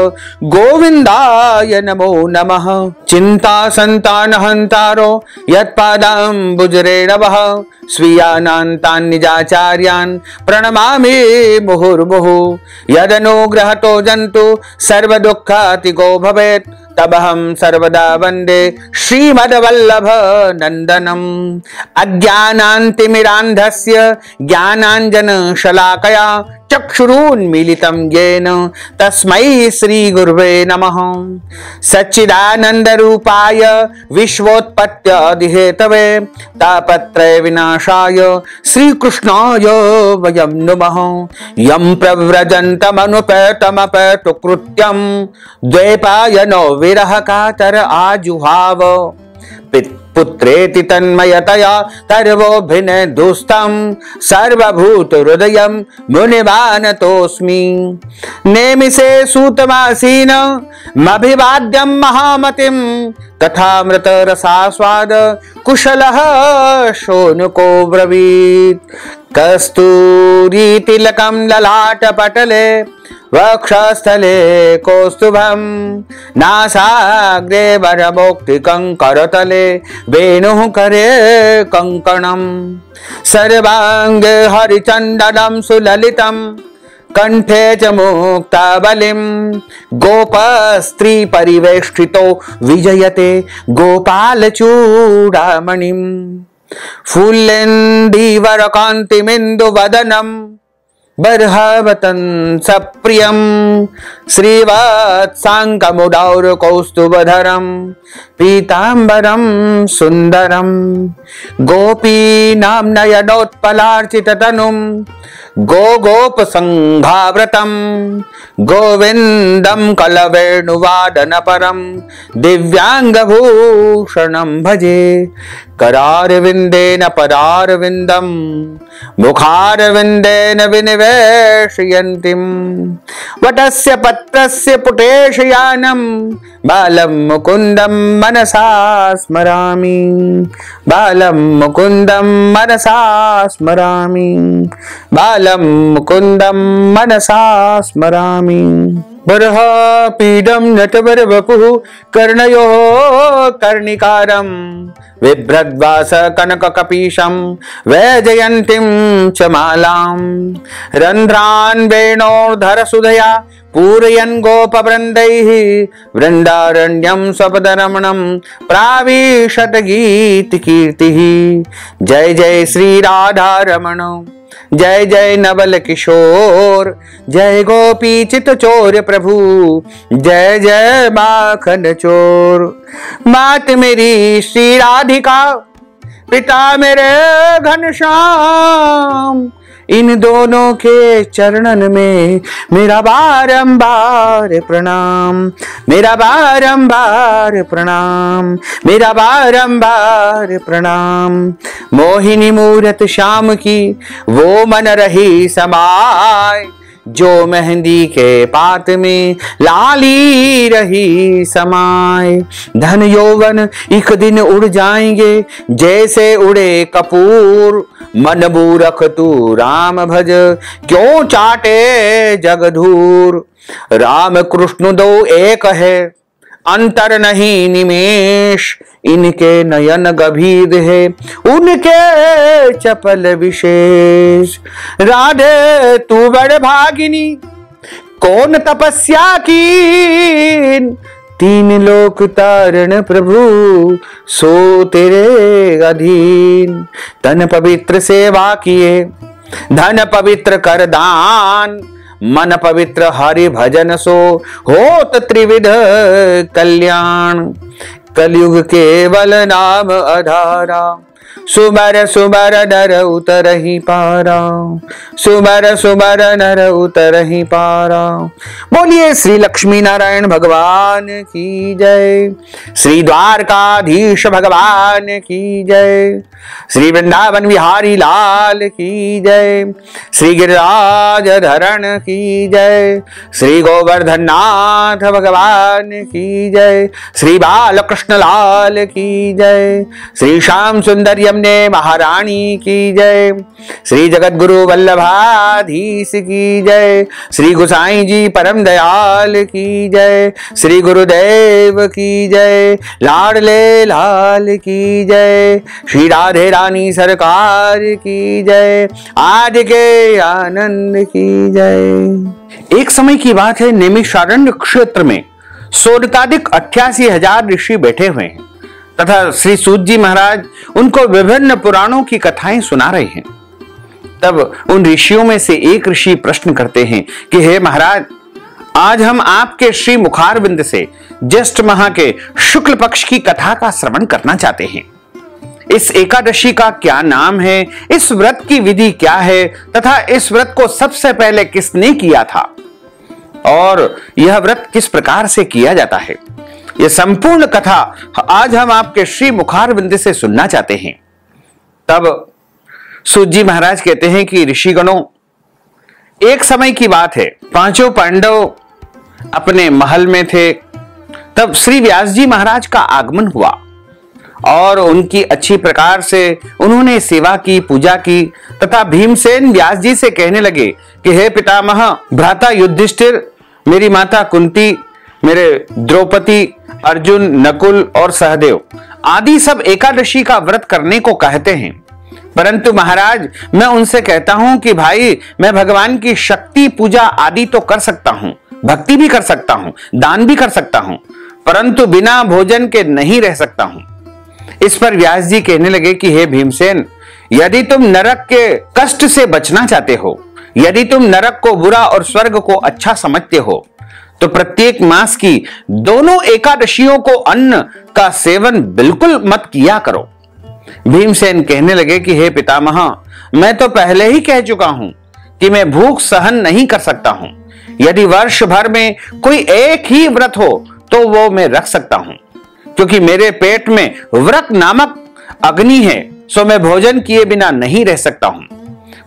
Speaker 1: गोविंदाय नमो नमः। चिंता संतान हंतारो यत्पादाम्बुजरेणवः स्वीयानान्तान् निजाचार्यान् प्रणमामि मुहुर्मुहुः। यदनुग्रहतो जन्तु सर्वदुःखातिको भवेत् तबहं सर्वदा वन्दे श्रीमद्वल्लभ नंदनम। अज्ञानान्तिमिरान्धस्य ज्ञानाञ्जन शलाकया चक्षुरुन्मीलितं येन तस्मै श्री गुरुवे नमः। सच्चिदानंद रूपाय विश्वोत्पत्त्यादिहेतवे तापत्रय विनाशाय श्री कृष्णाय वयं नमः। यं प्रव्रजन्तमनुपेतमपेतु कृत्यं द्वैपायनो विरह कातर आजुहाव। पुत्रेति तन्मयतया तर्वोऽभिनेदुस्तं सर्वभूत हृदयं मुनिमानतोऽस्मि। नेमिषे सूतमासीन मभिवाद्यं महामतिं कथामृत रसास्वाद कुशलः शोनको ब्रवीत्। कस्तूरी तिलकं ललाटपटले वक्षस्थले कौस्तुभं नासाग्रे वरमौक्तिकं करतले वेणुः करे कंकणं। सर्वांगे हरिचन्दनं सुललितं कंठे च मुक्तावलिं गोपस्त्री परिवेष्टितो विजयते गोपालचूडामणिं। फुल्लेन्दीवरकान्तिमिन्दुवदनं बर्हवतं सप्रियं श्रीवत्साङ्गमुदौरकौस्तुभधरं पीताम्बरं सुन्दरं। गोपीनां नयनोत्पलार्चिततनुं गोगोपसङ्घाव्रतं गोविन्दं कलवेणुवादनपरं दिव्याङ्गभूषणं भजे। करारविन्देन पदारविन्दं मुखारविन्देन विनिवेशयन्तीं वटस्य पत्रस्य पुटेशयानं बालं मुकुन्दं मनसा स्मरामि। बालं मुकुन्दं मनसा स्मरामि। बालं मुकुन्दं मनसा स्मरामि। बर्हापीडं नटवरवपुः कर्णयोः कर्णिकारं बिभ्रद्वास कनककपीशं वैजयन्तीं च मालां। रन्ध्रान् वेणोर्धरसुधया पूरयन् गोपवृन्दैः वृन्दारण्यं स्वपदरमणं प्राविशत गीतकीर्तिः। जय जय श्री राधारमण जय जय नवल किशोर जय गोपी चित चोर प्रभु जय जय माखन चोर। मात मेरी श्री राधिका पिता मेरे घनश्याम इन दोनों के चरणन में मेरा बारंबार प्रणाम। मेरा बारंबार प्रणाम। मेरा बारंबार प्रणाम। मोहिनी मूरत श्याम की वो मन रही समाय जो मेहंदी के पात में लाली रही समाय। धन यौवन एक दिन उड़ जाएंगे जैसे उड़े कपूर मन मूरख तू राम भज, क्यों चाटे जग धूर। राम कृष्ण दो एक है, अंतर नहीं निमेष, इनके नयन गभीर है, उनके चपल विशेष। राधे तू बड़ भागिनी, कौन तपस्या की, तीन लोक तारण प्रभु, सो तेरे अधीन। तन पवित्र सेवा किए, धन पवित्र कर दान, मन पवित्र हरि भजन सो, होत त्रिविध कल्याण। कलयुग केवल नाम आधारा, सुमर सुमर नर उतरहि पारा, सुमर सुमर नर उतरहि पारा। बोलिए श्री लक्ष्मी नारायण भगवान की जय, श्री द्वारकाधीश भगवान की जय, श्री वृंदावन विहारी लाल की जय, श्री गिरिराज धरण की जय, श्री गोवर्धन नाथ भगवान की जय, श्री बालकृष्ण लाल की जय, श्री श्याम सुंदर यमुने महारानी की जय, श्री जगत गुरु वल्लभाधीश की जय, श्री गोसाई जी परम दयाल की जय, श्री गुरुदेव की जय, लाडले लाल की जय, श्री राधे रानी सरकार की जय, आज के आनंद की जय। एक समय की बात है, नैमिषारण्य क्षेत्र में सोनकादिक 88,000 ऋषि बैठे हुए हैं तथा श्री सूत जी महाराज उनको विभिन्न पुराणों की कथाएं सुना रहे हैं। तब उन ऋषियों में से एक ऋषि प्रश्न करते हैं कि हे महाराज, आज हम आपके श्री मुखारविंद से ज्येष्ठ माह के शुक्ल पक्ष की कथा का श्रवण करना चाहते हैं। इस एकादशी का क्या नाम है, इस व्रत की विधि क्या है तथा इस व्रत को सबसे पहले किसने किया था और यह व्रत किस प्रकार से किया जाता है, यह संपूर्ण कथा आज हम आपके श्री मुखारविंद से सुनना चाहते हैं। तब सूत जी महाराज कहते हैं कि ऋषिगणों, एक समय की बात है, पांचों पांडव अपने महल में थे। तब श्री व्यास जी महाराज का आगमन हुआ और उनकी अच्छी प्रकार से उन्होंने सेवा की, पूजा की तथा भीमसेन व्यास जी से कहने लगे कि हे पितामह, भ्राता युधिष्ठिर, मेरी माता कुंती, मेरे द्रौपदी, अर्जुन, नकुल और सहदेव आदि सब एकादशी का व्रत करने को कहते हैं, परंतु महाराज मैं उनसे कहता हूं कि भाई, मैं भगवान की शक्ति पूजा आदि तो कर सकता हूं, भक्ति भी कर सकता हूं, दान भी कर सकता हूं, परंतु बिना भोजन के नहीं रह सकता हूं। इस पर व्यास जी कहने लगे कि हे भीमसेन, यदि तुम नरक के कष्ट से बचना चाहते हो, यदि तुम नरक को बुरा और स्वर्ग को अच्छा समझते हो, तो प्रत्येक मास की दोनों एकादशियों को अन्न का सेवन बिल्कुल मत किया करो। भीमसेन कहने लगे कि हे पितामह, मैं तो पहले ही कह चुका हूं कि मैं भूख सहन नहीं कर सकता हूं। यदि वर्ष भर में कोई एक ही व्रत हो तो वो मैं रख सकता हूं, क्योंकि मेरे पेट में व्रत नामक अग्नि है, सो मैं भोजन किए बिना नहीं रह सकता हूं।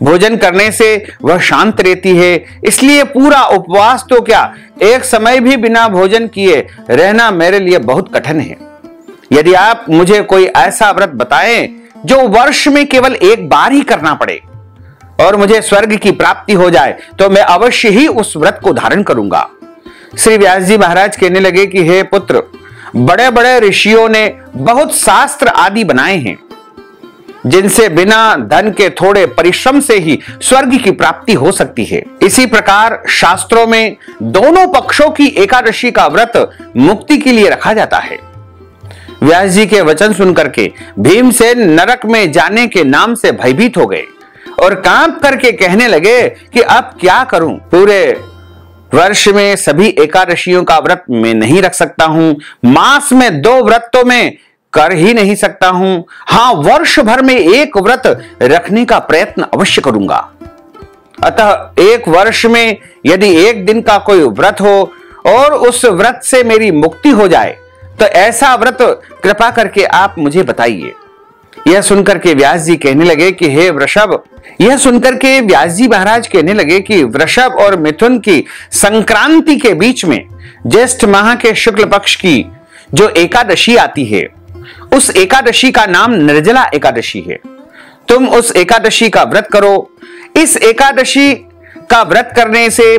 Speaker 1: भोजन करने से वह शांत रहती है, इसलिए पूरा उपवास तो क्या, एक समय भी बिना भोजन किए रहना मेरे लिए बहुत कठिन है। यदि आप मुझे कोई ऐसा व्रत बताएं जो वर्ष में केवल एक बार ही करना पड़े और मुझे स्वर्ग की प्राप्ति हो जाए, तो मैं अवश्य ही उस व्रत को धारण करूंगा। श्री व्यास जी महाराज कहने लगे कि हे पुत्र, बड़े बड़े ऋषियों ने बहुत शास्त्र आदि बनाए हैं जिनसे बिना धन के थोड़े परिश्रम से ही स्वर्ग की प्राप्ति हो सकती है। इसी प्रकार शास्त्रों में दोनों पक्षों की एकादशी का व्रत मुक्ति के लिए रखा जाता है। व्यास जी के वचन सुनकर के भीमसेन नरक में जाने के नाम से भयभीत हो गए और कांप करके कहने लगे कि अब क्या करूं, पूरे वर्ष में सभी एकादशियों का व्रत मैं नहीं रख सकता हूं, मास में 2 व्रत तो मैं कर ही नहीं सकता हूं, हां वर्ष भर में एक व्रत रखने का प्रयत्न अवश्य करूंगा। अतः एक वर्ष में यदि एक दिन का कोई व्रत हो और उस व्रत से मेरी मुक्ति हो जाए, तो ऐसा व्रत कृपा करके आप मुझे बताइए। यह सुनकर के व्यास जी कहने लगे कि हे वृषभ, यह सुनकर के व्यास जी महाराज कहने लगे कि वृषभ और मिथुन की संक्रांति के बीच में ज्येष्ठ माह के शुक्ल पक्ष की जो एकादशी आती है, उस एकादशी का नाम निर्जला एकादशी है। तुम उस एकादशी का व्रत करो। इस एकादशी का व्रत करने से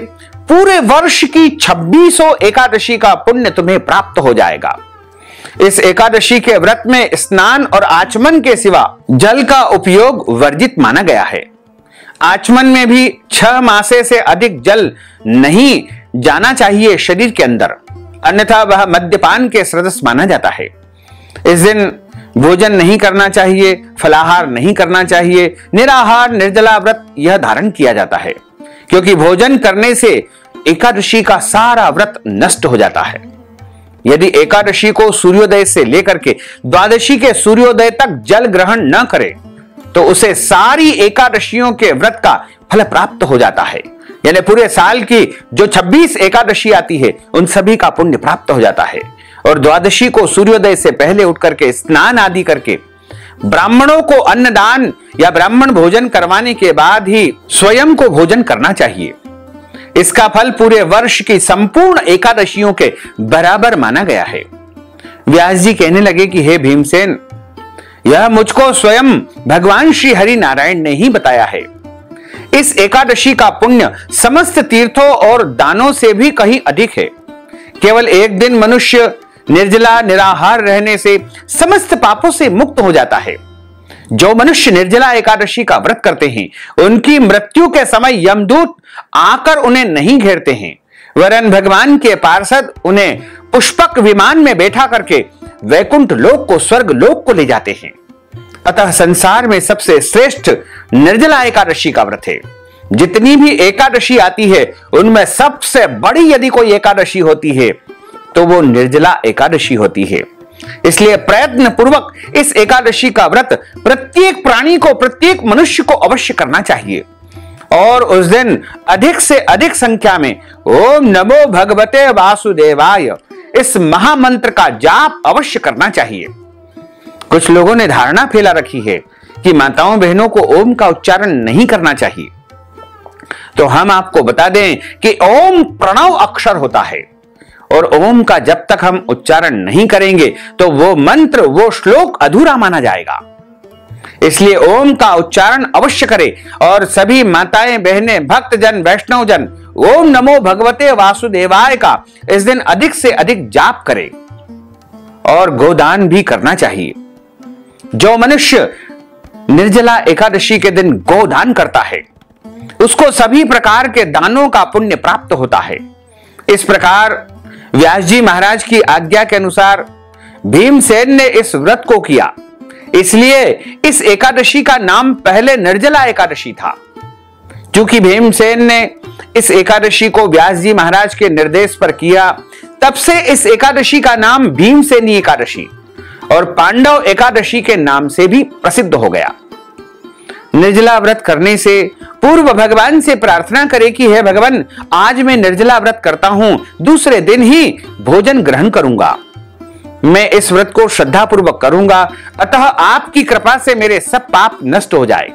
Speaker 1: पूरे वर्ष की 2600 एकादशी का पुण्य तुम्हें प्राप्त हो जाएगा। इस एकादशी के व्रत में स्नान और आचमन के सिवा जल का उपयोग वर्जित माना गया है। आचमन में भी 6 मासे से अधिक जल नहीं जाना चाहिए शरीर के अंदर, अन्यथा वह मद्यपान के सदृश माना जाता है। इस दिन भोजन नहीं करना चाहिए, फलाहार नहीं करना चाहिए, निराहार निर्जला व्रत यह धारण किया जाता है, क्योंकि भोजन करने से एकादशी का सारा व्रत नष्ट हो जाता है। यदि एकादशी को सूर्योदय से लेकर के द्वादशी के सूर्योदय तक जल ग्रहण न करे तो उसे सारी एकादशियों के व्रत का फल प्राप्त हो जाता है। यानी पूरे साल की जो 26 एकादशी आती है उन सभी का पुण्य प्राप्त हो जाता है। और द्वादशी को सूर्योदय से पहले उठ करके स्नान आदि करके ब्राह्मणों को अन्नदान या ब्राह्मण भोजन करवाने के बाद ही स्वयं को भोजन करना चाहिए। इसका फल पूरे वर्ष की संपूर्ण एकादशियों के बराबर माना गया है। व्यास जी कहने लगे कि हे भीमसेन, यह मुझको स्वयं भगवान श्री हरि नारायण ने ही बताया है। इस एकादशी का पुण्य समस्त तीर्थों और दानों से भी कहीं अधिक है। केवल एक दिन मनुष्य निर्जला निराहार रहने से समस्त पापों से मुक्त हो जाता है। जो मनुष्य निर्जला एकादशी का व्रत करते हैं उनकी मृत्यु के समय यमदूत आकर उन्हें नहीं घेरते हैं, वरन भगवान के पार्षद उन्हें पुष्पक विमान में बैठा करके वैकुंठ लोक को, स्वर्ग लोक को ले जाते हैं। अतः संसार में सबसे श्रेष्ठ निर्जला एकादशी का व्रत है। जितनी भी एकादशी आती है उनमें सबसे बड़ी यदि कोई एकादशी होती है तो वो निर्जला एकादशी होती है। इसलिए प्रयत्न पूर्वक इस एकादशी का व्रत प्रत्येक प्राणी को, प्रत्येक मनुष्य को अवश्य करना चाहिए और उस दिन अधिक से अधिक संख्या में ओम नमो भगवते वासुदेवाय इस महामंत्र का जाप अवश्य करना चाहिए। कुछ लोगों ने धारणा फैला रखी है कि माताओं बहनों को ओम का उच्चारण नहीं करना चाहिए, तो हम आपको बता दें कि ओम प्रणव अक्षर होता है और ओम का जब तक हम उच्चारण नहीं करेंगे तो वो मंत्र, वो श्लोक अधूरा माना जाएगा। इसलिए ओम का उच्चारण अवश्य करें और सभी माताएं बहनें भक्तजन वैष्णवजन ओम नमो भगवते वासुदेवाय का इस दिन अधिक से अधिक जाप करें और गोदान भी करना चाहिए। जो मनुष्य निर्जला एकादशी के दिन गोदान करता है उसको सभी प्रकार के दानों का पुण्य प्राप्त होता है। इस प्रकार व्यास जी महाराज की आज्ञा के अनुसार भीमसेन ने इस व्रत को किया, इसलिए इस एकादशी का नाम पहले निर्जला एकादशी था। क्योंकि भीमसेन ने इस एकादशी को व्यास जी महाराज के निर्देश पर किया, तब से इस एकादशी का नाम भीमसेनी एकादशी और पांडव एकादशी के नाम से भी प्रसिद्ध हो गया। निर्जला व्रत करने से पूर्व भगवान से प्रार्थना करें कि हे भगवान, आज मैं निर्जला व्रत करता हूं, दूसरे दिन ही भोजन ग्रहण करूंगा। मैं इस व्रत को श्रद्धा पूर्वक करूंगा, अतः आपकी कृपा से मेरे सब पाप नष्ट हो जाए।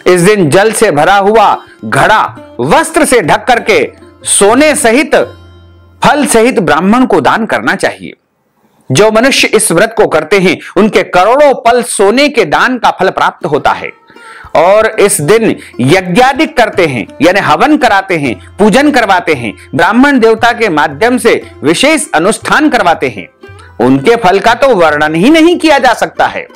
Speaker 1: इस दिन जल से भरा हुआ घड़ा वस्त्र से ढक करके सोने सहित फल सहित ब्राह्मण को दान करना चाहिए। जो मनुष्य इस व्रत को करते हैं उनके करोड़ों पल सोने के दान का फल प्राप्त होता है। और इस दिन यज्ञादिक करते हैं, यानी हवन कराते हैं, पूजन करवाते हैं, ब्राह्मण देवता के माध्यम से विशेष अनुष्ठान करवाते हैं, उनके फल का तो वर्णन ही नहीं किया जा सकता है।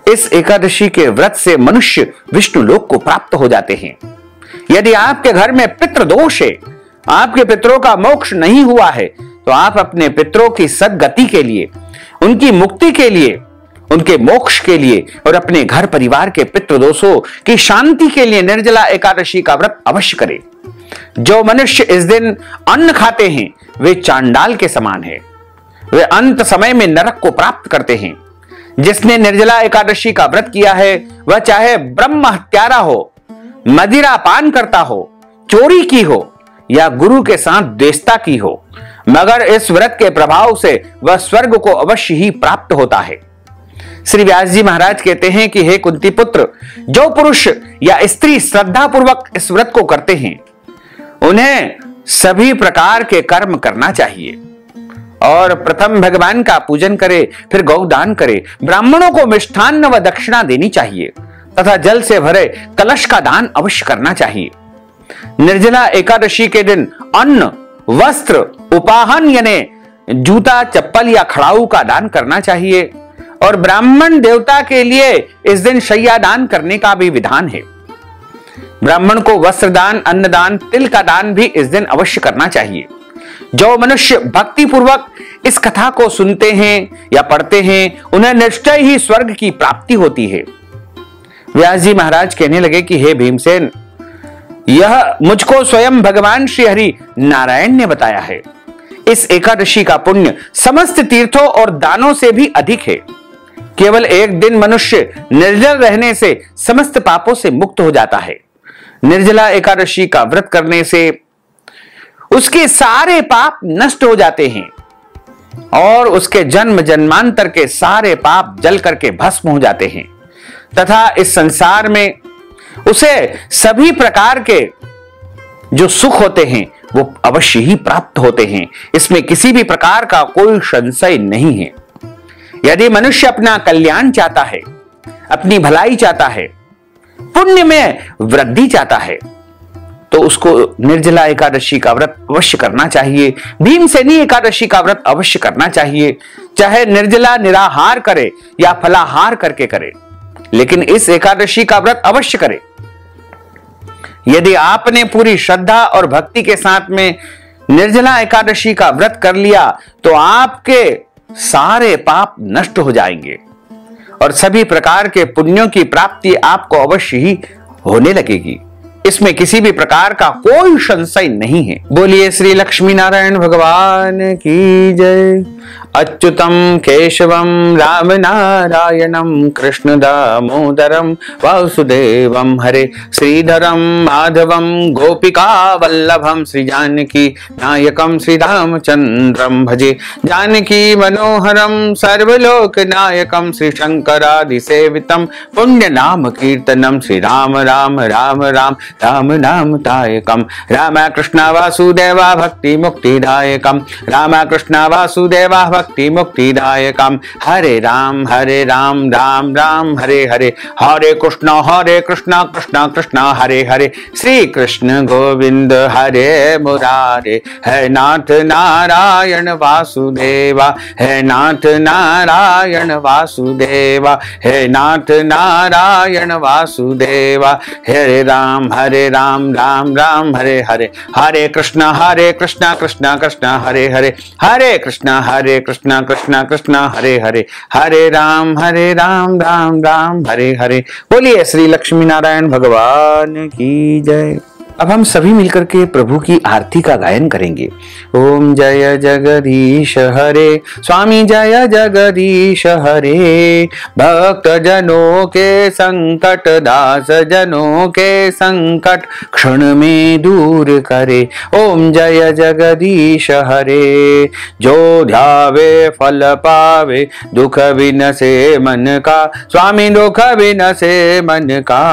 Speaker 1: इस एकादशी के व्रत से मनुष्य विष्णु लोक को प्राप्त हो जाते हैं। यदि आपके घर में पितृ दोष है, आपके पितरों का मोक्ष नहीं हुआ है, तो आप अपने पितरों की सद्गति के लिए, उनकी मुक्ति के लिए, उनके मोक्ष के लिए और अपने घर परिवार के पितृदोषों की शांति के लिए निर्जला एकादशी का व्रत अवश्य करें। जो मनुष्य इस दिन अन्न खाते हैं वे चांडाल के समान है, वे अंत समय में नरक को प्राप्त करते हैं। जिसने निर्जला एकादशी का व्रत किया है वह चाहे ब्रह्म हत्यारा हो, मदिरा पान करता हो, चोरी की हो या गुरु के साथ द्वेषता की हो, मगर इस व्रत के प्रभाव से वह स्वर्ग को अवश्य ही प्राप्त होता है। श्री व्यास जी महाराज कहते हैं कि हे कुंती पुत्र, जो पुरुष या स्त्री श्रद्धा पूर्वक इस व्रत को करते हैं उन्हें सभी प्रकार के कर्म करना चाहिए और प्रथम भगवान का पूजन करे, फिर गौदान करे, ब्राह्मणों को मिष्ठान्न व दक्षिणा देनी चाहिए तथा जल से भरे कलश का दान अवश्य करना चाहिए। निर्जला एकादशी के दिन अन्न, वस्त्र, उपाहन यानी जूता, चप्पल या खड़ाऊ का दान करना चाहिए और ब्राह्मण देवता के लिए इस दिन शैया दान करने का भी विधान है। ब्राह्मण को वस्त्र दान, अन्न दान, तिल का दान भी इस दिन अवश्य करना चाहिए। जो मनुष्य भक्ति पूर्वक इस कथा को सुनते हैं या पढ़ते हैं, उन्हें निश्चय ही स्वर्ग की प्राप्ति होती है। व्यास जी महाराज कहने लगे कि हे भीमसेन, यह मुझको स्वयं भगवान श्री हरि नारायण ने बताया है। इस एकादशी का पुण्य समस्त तीर्थों और दानों से भी अधिक है। केवल एक दिन मनुष्य निर्जल रहने से समस्त पापों से मुक्त हो जाता है। निर्जला एकादशी का व्रत करने से उसके सारे पाप नष्ट हो जाते हैं और उसके जन्म जन्मांतर के सारे पाप जल करके भस्म हो जाते हैं तथा इस संसार में उसे सभी प्रकार के जो सुख होते हैं वो अवश्य ही प्राप्त होते हैं। इसमें किसी भी प्रकार का कोई संशय नहीं है। यदि मनुष्य अपना कल्याण चाहता है, अपनी भलाई चाहता है, पुण्य में वृद्धि चाहता है, तो उसको निर्जला एकादशी का व्रत अवश्य करना चाहिए। भीमसेनी एकादशी का व्रत अवश्य करना चाहिए, चाहे निर्जला निराहार करे या फलाहार करके करे, लेकिन इस एकादशी का व्रत अवश्य करे। यदि आपने पूरी श्रद्धा और भक्ति के साथ में निर्जला एकादशी का व्रत कर लिया तो आपके सारे पाप नष्ट हो जाएंगे और सभी प्रकार के पुण्यों की प्राप्ति आपको अवश्य ही होने लगेगी। इसमें किसी भी प्रकार का कोई संशय नहीं है। बोलिए श्री लक्ष्मी नारायण भगवान की जय। अच्युतम केशवम राम नारायणम कृष्ण दामोदरम वासुदेवम हरे श्रीधरम माधवम गोपिका वल्लभम श्री जानकी नायकम श्री रामचंद्रम भजे जानकी मनोहरम सर्वलोक नायकम श्री शंकरादि सेवितम पुण्य नाम कीर्तनम श्री राम राम राम राम राम नाम तायकम राम कृष्ण वासुदेवा भक्ति मुक्तिदायकम राम कृष्ण वासुदेवा भक्ति मुक्तिदायकम हरे राम राम राम हरे हरे हरे कृष्ण कृष्ण कृष्ण हरे हरे श्री कृष्ण गोविंद हरे मुरारे है नाथ नारायण वासुदेवा है नाथ नारायण वासुदेवा है नाथ नारायण वासुदेवा हरे राम राम राम हरे हरे हरे कृष्ण कृष्ण कृष्ण हरे हरे हरे कृष्ण कृष्ण हरे हरे हरे राम राम राम हरे हरे। बोलिए श्री लक्ष्मी नारायण भगवान की जय। अब हम सभी मिलकर के प्रभु की आरती का गायन करेंगे। ओम जय जगदीश हरे स्वामी जय जगदीश हरे भक्त जनों के संकट दास जनों के संकट क्षण में दूर करे। ओम जय जगदीश हरे जो ध्यावे फल पावे दुख विनसे मन का स्वामी दुख विनसे मन का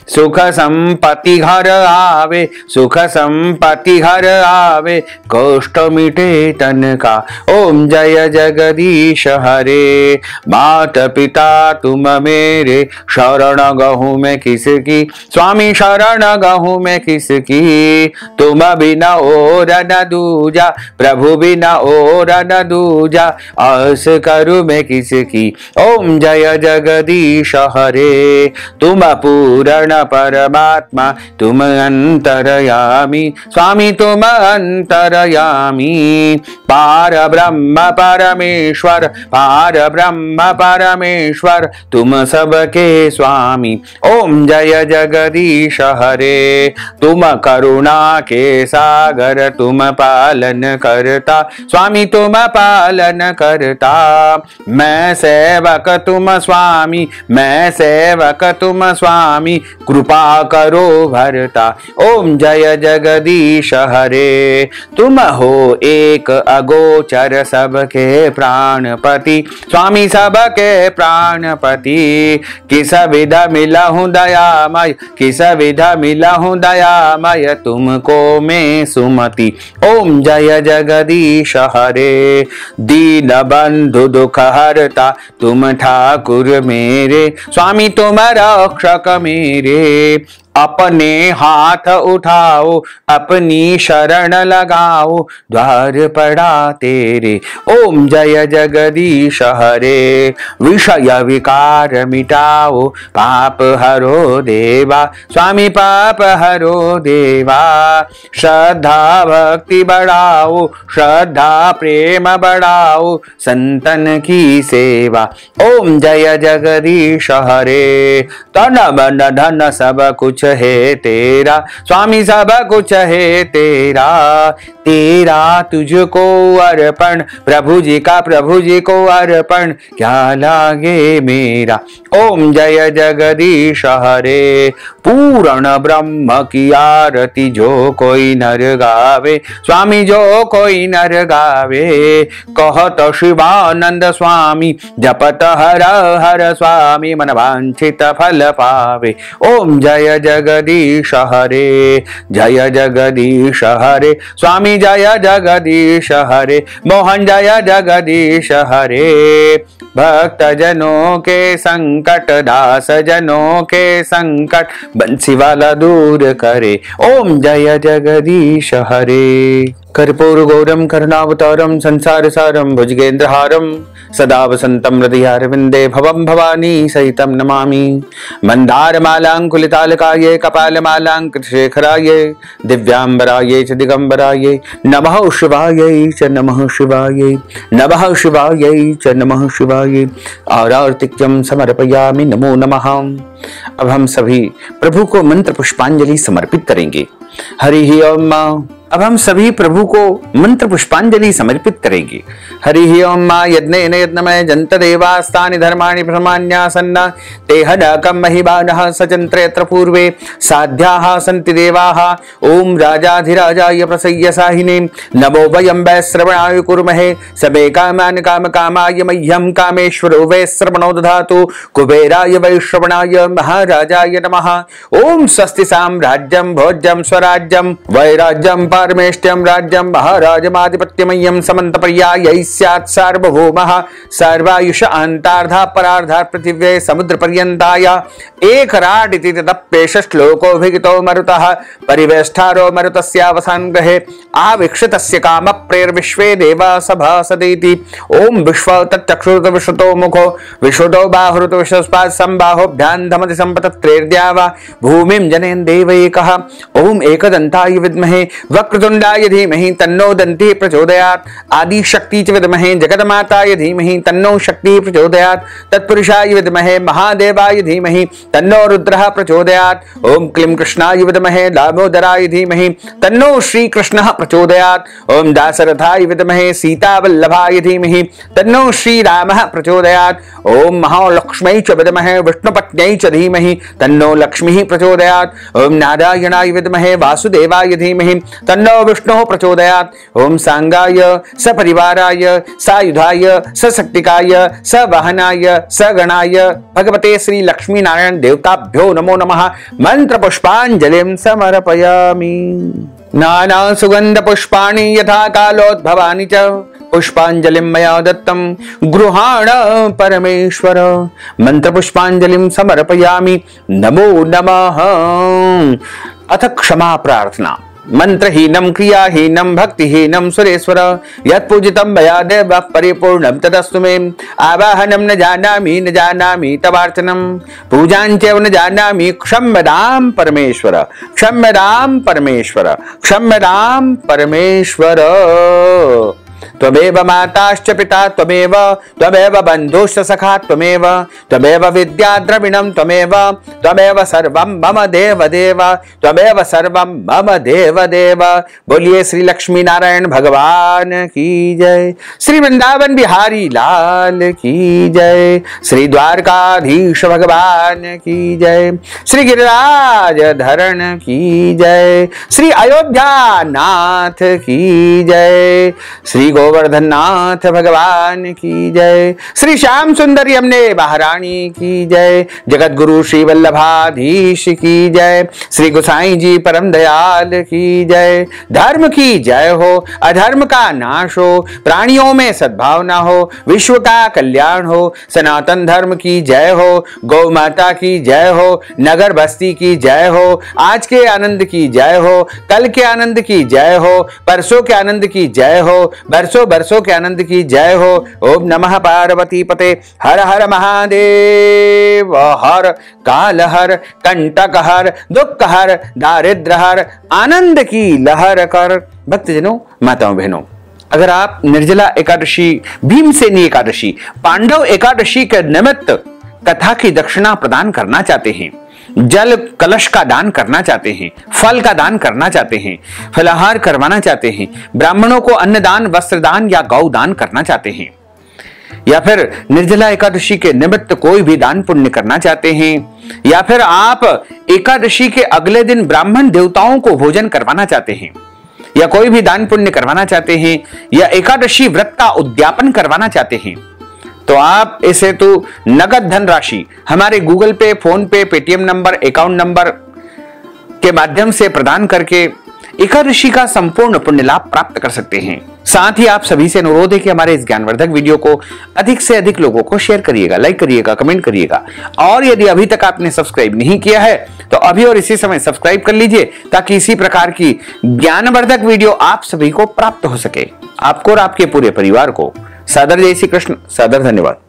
Speaker 1: सुख संपत्ति घर आवे सुख संपत्ति घर आवे कष्ट मिटे तन का। ओम जय जगदीश हरे मात पिता तुम मेरे शरण गहूं मैं किसकी स्वामी शरण गहूं मैं किसकी तुम बिना और न दूजा प्रभु बिना और न दूजा आस करूं मैं किसकी। ओम जय जगदीश हरे तुम पूर्ण परमात्मा तुम अंतरयामी स्वामी तुम अंतरयामी पार ब्रह्म परमेश्वर तुम सबके स्वामी। ओम जय जगदीश हरे तुम करुणा के सागर तुम पालन करता स्वामी तुम पालन करता मैं सेवक तुम स्वामी मैं सेवक तुम स्वामी कृपा करो भरता। ओम जय जगदीश हरे। तुम हो एक अगोचर सबके प्राणपति, स्वामी सबके प्राणपति। किस विधा मिलहूँ दयामय, किस विधा मिलहूँ दयामय, तुमको मैं सुमति। ओम जय जगदीश हरे। दीन बंधु दुख हरता तुम ठाकुर मेरे, स्वामी तुम रक्षक मेरे। अपने हाथ उठाओ, अपनी शरण लगाओ, द्वार पड़ा तेरे। ओम जय जगदीश हरे। विषय विकार मिटाओ, पाप हरो देवा, स्वामी पाप हरो देवा। श्रद्धा भक्ति बढ़ाओ, श्रद्धा प्रेम बढ़ाओ, संतन की सेवा। ओम जय जगदीश हरे। तन मन धन सब कुछ है तेरा, स्वामी सब कुछ है तेरा। तेरा तुझको अर्पण, प्रभु जी का प्रभु जी को अर्पण, क्या लागे मेरा। ओम जय जगदीश हरे। पूर्ण ब्रह्म की आरती जो कोई नर गावे, स्वामी जो कोई नर गावे। कहत शिवानंद स्वामी, जपत हर हर स्वामी, मन वांछित फल पावे। ओम जय जगदीश हरे। जय जगदीश हरे। स्वामी जय जगदीश हरे। मोहन जय जगदीश हरे। भक्त जनों के संकट, दास जनों के संकट, बंसी वाला दूर करे। ओम जय जगदीश हरे। कर्पूर गौरम करुणावतारम संसार सारम भुजगेंद्रहारम, सदा वसंतम हृदयारविंदे भवम भवानी सहितम नमामि। मंदारमालांकुलितालकाये कपालमालांकृतशेखराये, दिव्यांबराये च दिगंबराये, नमः शिवायै च नमः शिवायै, नमः शिवायै च नमः शिवायै। आरतिक्यम समर्पयामि, नमो नमः। अब हम सभी प्रभु को मंत्र पुष्पांजलि समर्पित करेंगे। हरि ओम। अब हम सभी प्रभु को मंत्र पुष्पांजलि समर्पित करेंगे। हरि ओम। यज्ञेन यज्ञमय जंत देवास्तानि धर्माणि प्रमाण्यासन्न, तेह नकं महिमानः सचन्त्र यत्र पूर्वे साध्याः सन्ति देवाः। ओम राजाधिराजाय प्रसय्य साहिने, नमो वयं वै श्रवणाय कुर्महे। सबे कामान् कामकामाय मह्यं कामेश्वरो वै श्रवणो दधातु। कुबेराय वै श्रवणाय महाराजाय नमः। ओम स्वस्ति साम्राज्यं भोज्यं स्वराज्यं वैराज्यं पारमेष्ट्यं राज्यं महाराजमाधिपत्यमय्यं समन्तपर्यायै स्यात् सार्वभौमः। सर्वायुष अन्तार्धा परार्धा पृथिव्यै समुद्रपर्यन्ताय एकराट् इति तदप्येष श्लोकोऽभिहितो मरुतः। परिवेष्टारो मरुतस्यावसान् ग्रहे आवीक्षितस्य कामप्रेर्विश्वे देवा सभासदेति। ओम विश्व तच्चक्षुरुत विश्रुतो मुखो, विश्रुतो बाहुरुत विश्वस्पात् संबाहोभ्यां धमति सम्पतत्रेर्द्या वा भूमिं जनयन् देवैकः। ओम एकदन्ताय विद्महे वक्रतुंडाय धीमहि तन्नो दन्तिः प्रचोदयात्। आदि शक्ति च विद्महे जगन्माताय धीमहि तन्नो शक्तिः प्रचोदयात्। तत्पुरुषाय विद्महे महादेवाय धीमहि तन्नो रुद्रः प्रचोदयात्। ओम क्लीं कृष्णाय विद्महे दामोदराय धीमहि तन्नो श्रीकृष्णः प्रचोदयात्। ओम दासरथाय विद्महे सीतावल्लभाय धीमहि तन्नो श्रीरामः प्रचोदयात्। ओम महालक्ष्म्यै च विद्महे विष्णुपत्न्यै च धीमहि तन्नो लक्ष्मीः प्रचोदयात्। ओम नारायणाय विद्महे वासुदेवाय धीमहि तन्नो विष्णुः प्रचोदयात्। ओम सांगाय सपरिवाराय सायुधाय सशक्तिकाय सवाहनाय सगणाय भगवते श्री लक्ष्मी नारायण देवताभ्यो नमो नमः। मंत्र पुष्पांजलिं समर्पयामि। नाना सुगंध पुष्पाणि यथा कालोद्भवानि च, पुष्पांजलिं मया दत्तं गृहाण परमेश्वर। मंत्र पुष्पांजलिं समर्पयामि, नमो नमः। अथ क्षमा प्रार्थना। मंत्रहीनं क्रियाहीनं भक्तिहीनं सुरेश्वर, यत्पूजितं मया देव परिपूर्णं तदस्तु मे। आवाहनं न जानामि तवार्चनं, पूजां चैव न जानामि, क्षम्यतां परमेश्वर, क्षम्यतां परमेश्वर, क्षम्यतां परमेश्वर। त्वमेव माताश्च पिता त्वमेव, त्वमेव बन्धुश्च सखा त्वमेव, त्वमेव विद्या द्रविणं त्वमेव, त्वमेव सर्वं मम देव देव, त्वमेव सर्वं मम देव देव। बोलिए श्री लक्ष्मी नारायण भगवान की जय, श्री वृंदावन बिहारी लाल की जय, श्री द्वारकाधीश भगवान की जय, श्री गिरिराज धरण की जय, श्री अयोध्या नाथ की जय, श्री गोवर्धन नाथ भगवान की जय, श्री श्याम सुंदर यमुने महारानी की जय, जगत गुरु श्री वल्लभाधीश की जय, श्री गोसाई जी परम दयाल की जय। धर्म की जय हो, अधर्म का नाश हो, प्राणियों में सद्भावना हो, विश्व का कल्याण हो, सनातन धर्म की जय हो, गौ माता की जय हो, नगर बस्ती की जय हो, आज के आनंद की जय हो, कल के आनंद की जय हो, परसों के आनंद की जय हो, बरसों बरसों के आनंद की जय हो। ओम नमः पार्वती पते, हर हर महादेव, हर काल हर, कंटक हर, दुख हर, दारिद्र हर, आनंद की लहर कर। भक्तजनों, माताओं बहनों, अगर आप निर्जला एकादशी, भीमसेनी एकादशी, पांडव एकादशी के निमित्त कथा की दक्षिणा प्रदान करना चाहते हैं, जल कलश का दान करना चाहते हैं, फल का दान करना चाहते हैं, फलाहार करवाना चाहते हैं, ब्राह्मणों को अन्नदान, वस्त्रदान या गौ दान करना चाहते हैं, या फिर निर्जला एकादशी के निमित्त कोई भी दान पुण्य करना चाहते हैं, या फिर आप एकादशी के अगले दिन ब्राह्मण देवताओं को भोजन करवाना चाहते हैं, या कोई भी दान पुण्य करवाना चाहते हैं, या एकादशी व्रत का उद्यापन करवाना चाहते हैं, तो आप इस हेतु नगद धनराशि हमारे गूगल पे, फोन पे, पेटीएम नंबर, अकाउंट नंबर के माध्यम से प्रदान करके एकादशी का संपूर्ण पुण्य लाभ प्राप्त कर सकते हैं। साथ ही आप सभी से अनुरोध है कि हमारे इस ज्ञानवर्धक वीडियो को अधिक से अधिक लोगों को शेयर करिएगा, लाइक करिएगा, कमेंट करिएगा, और यदि अभी तक आपने सब्सक्राइब नहीं किया है तो अभी और इसी समय सब्सक्राइब कर लीजिए, ताकि इसी प्रकार की ज्ञानवर्धक वीडियो आप सभी को प्राप्त हो सके। आपको और आपके पूरे परिवार को सादर जय श्री कृष्ण, सादर धन्यवाद।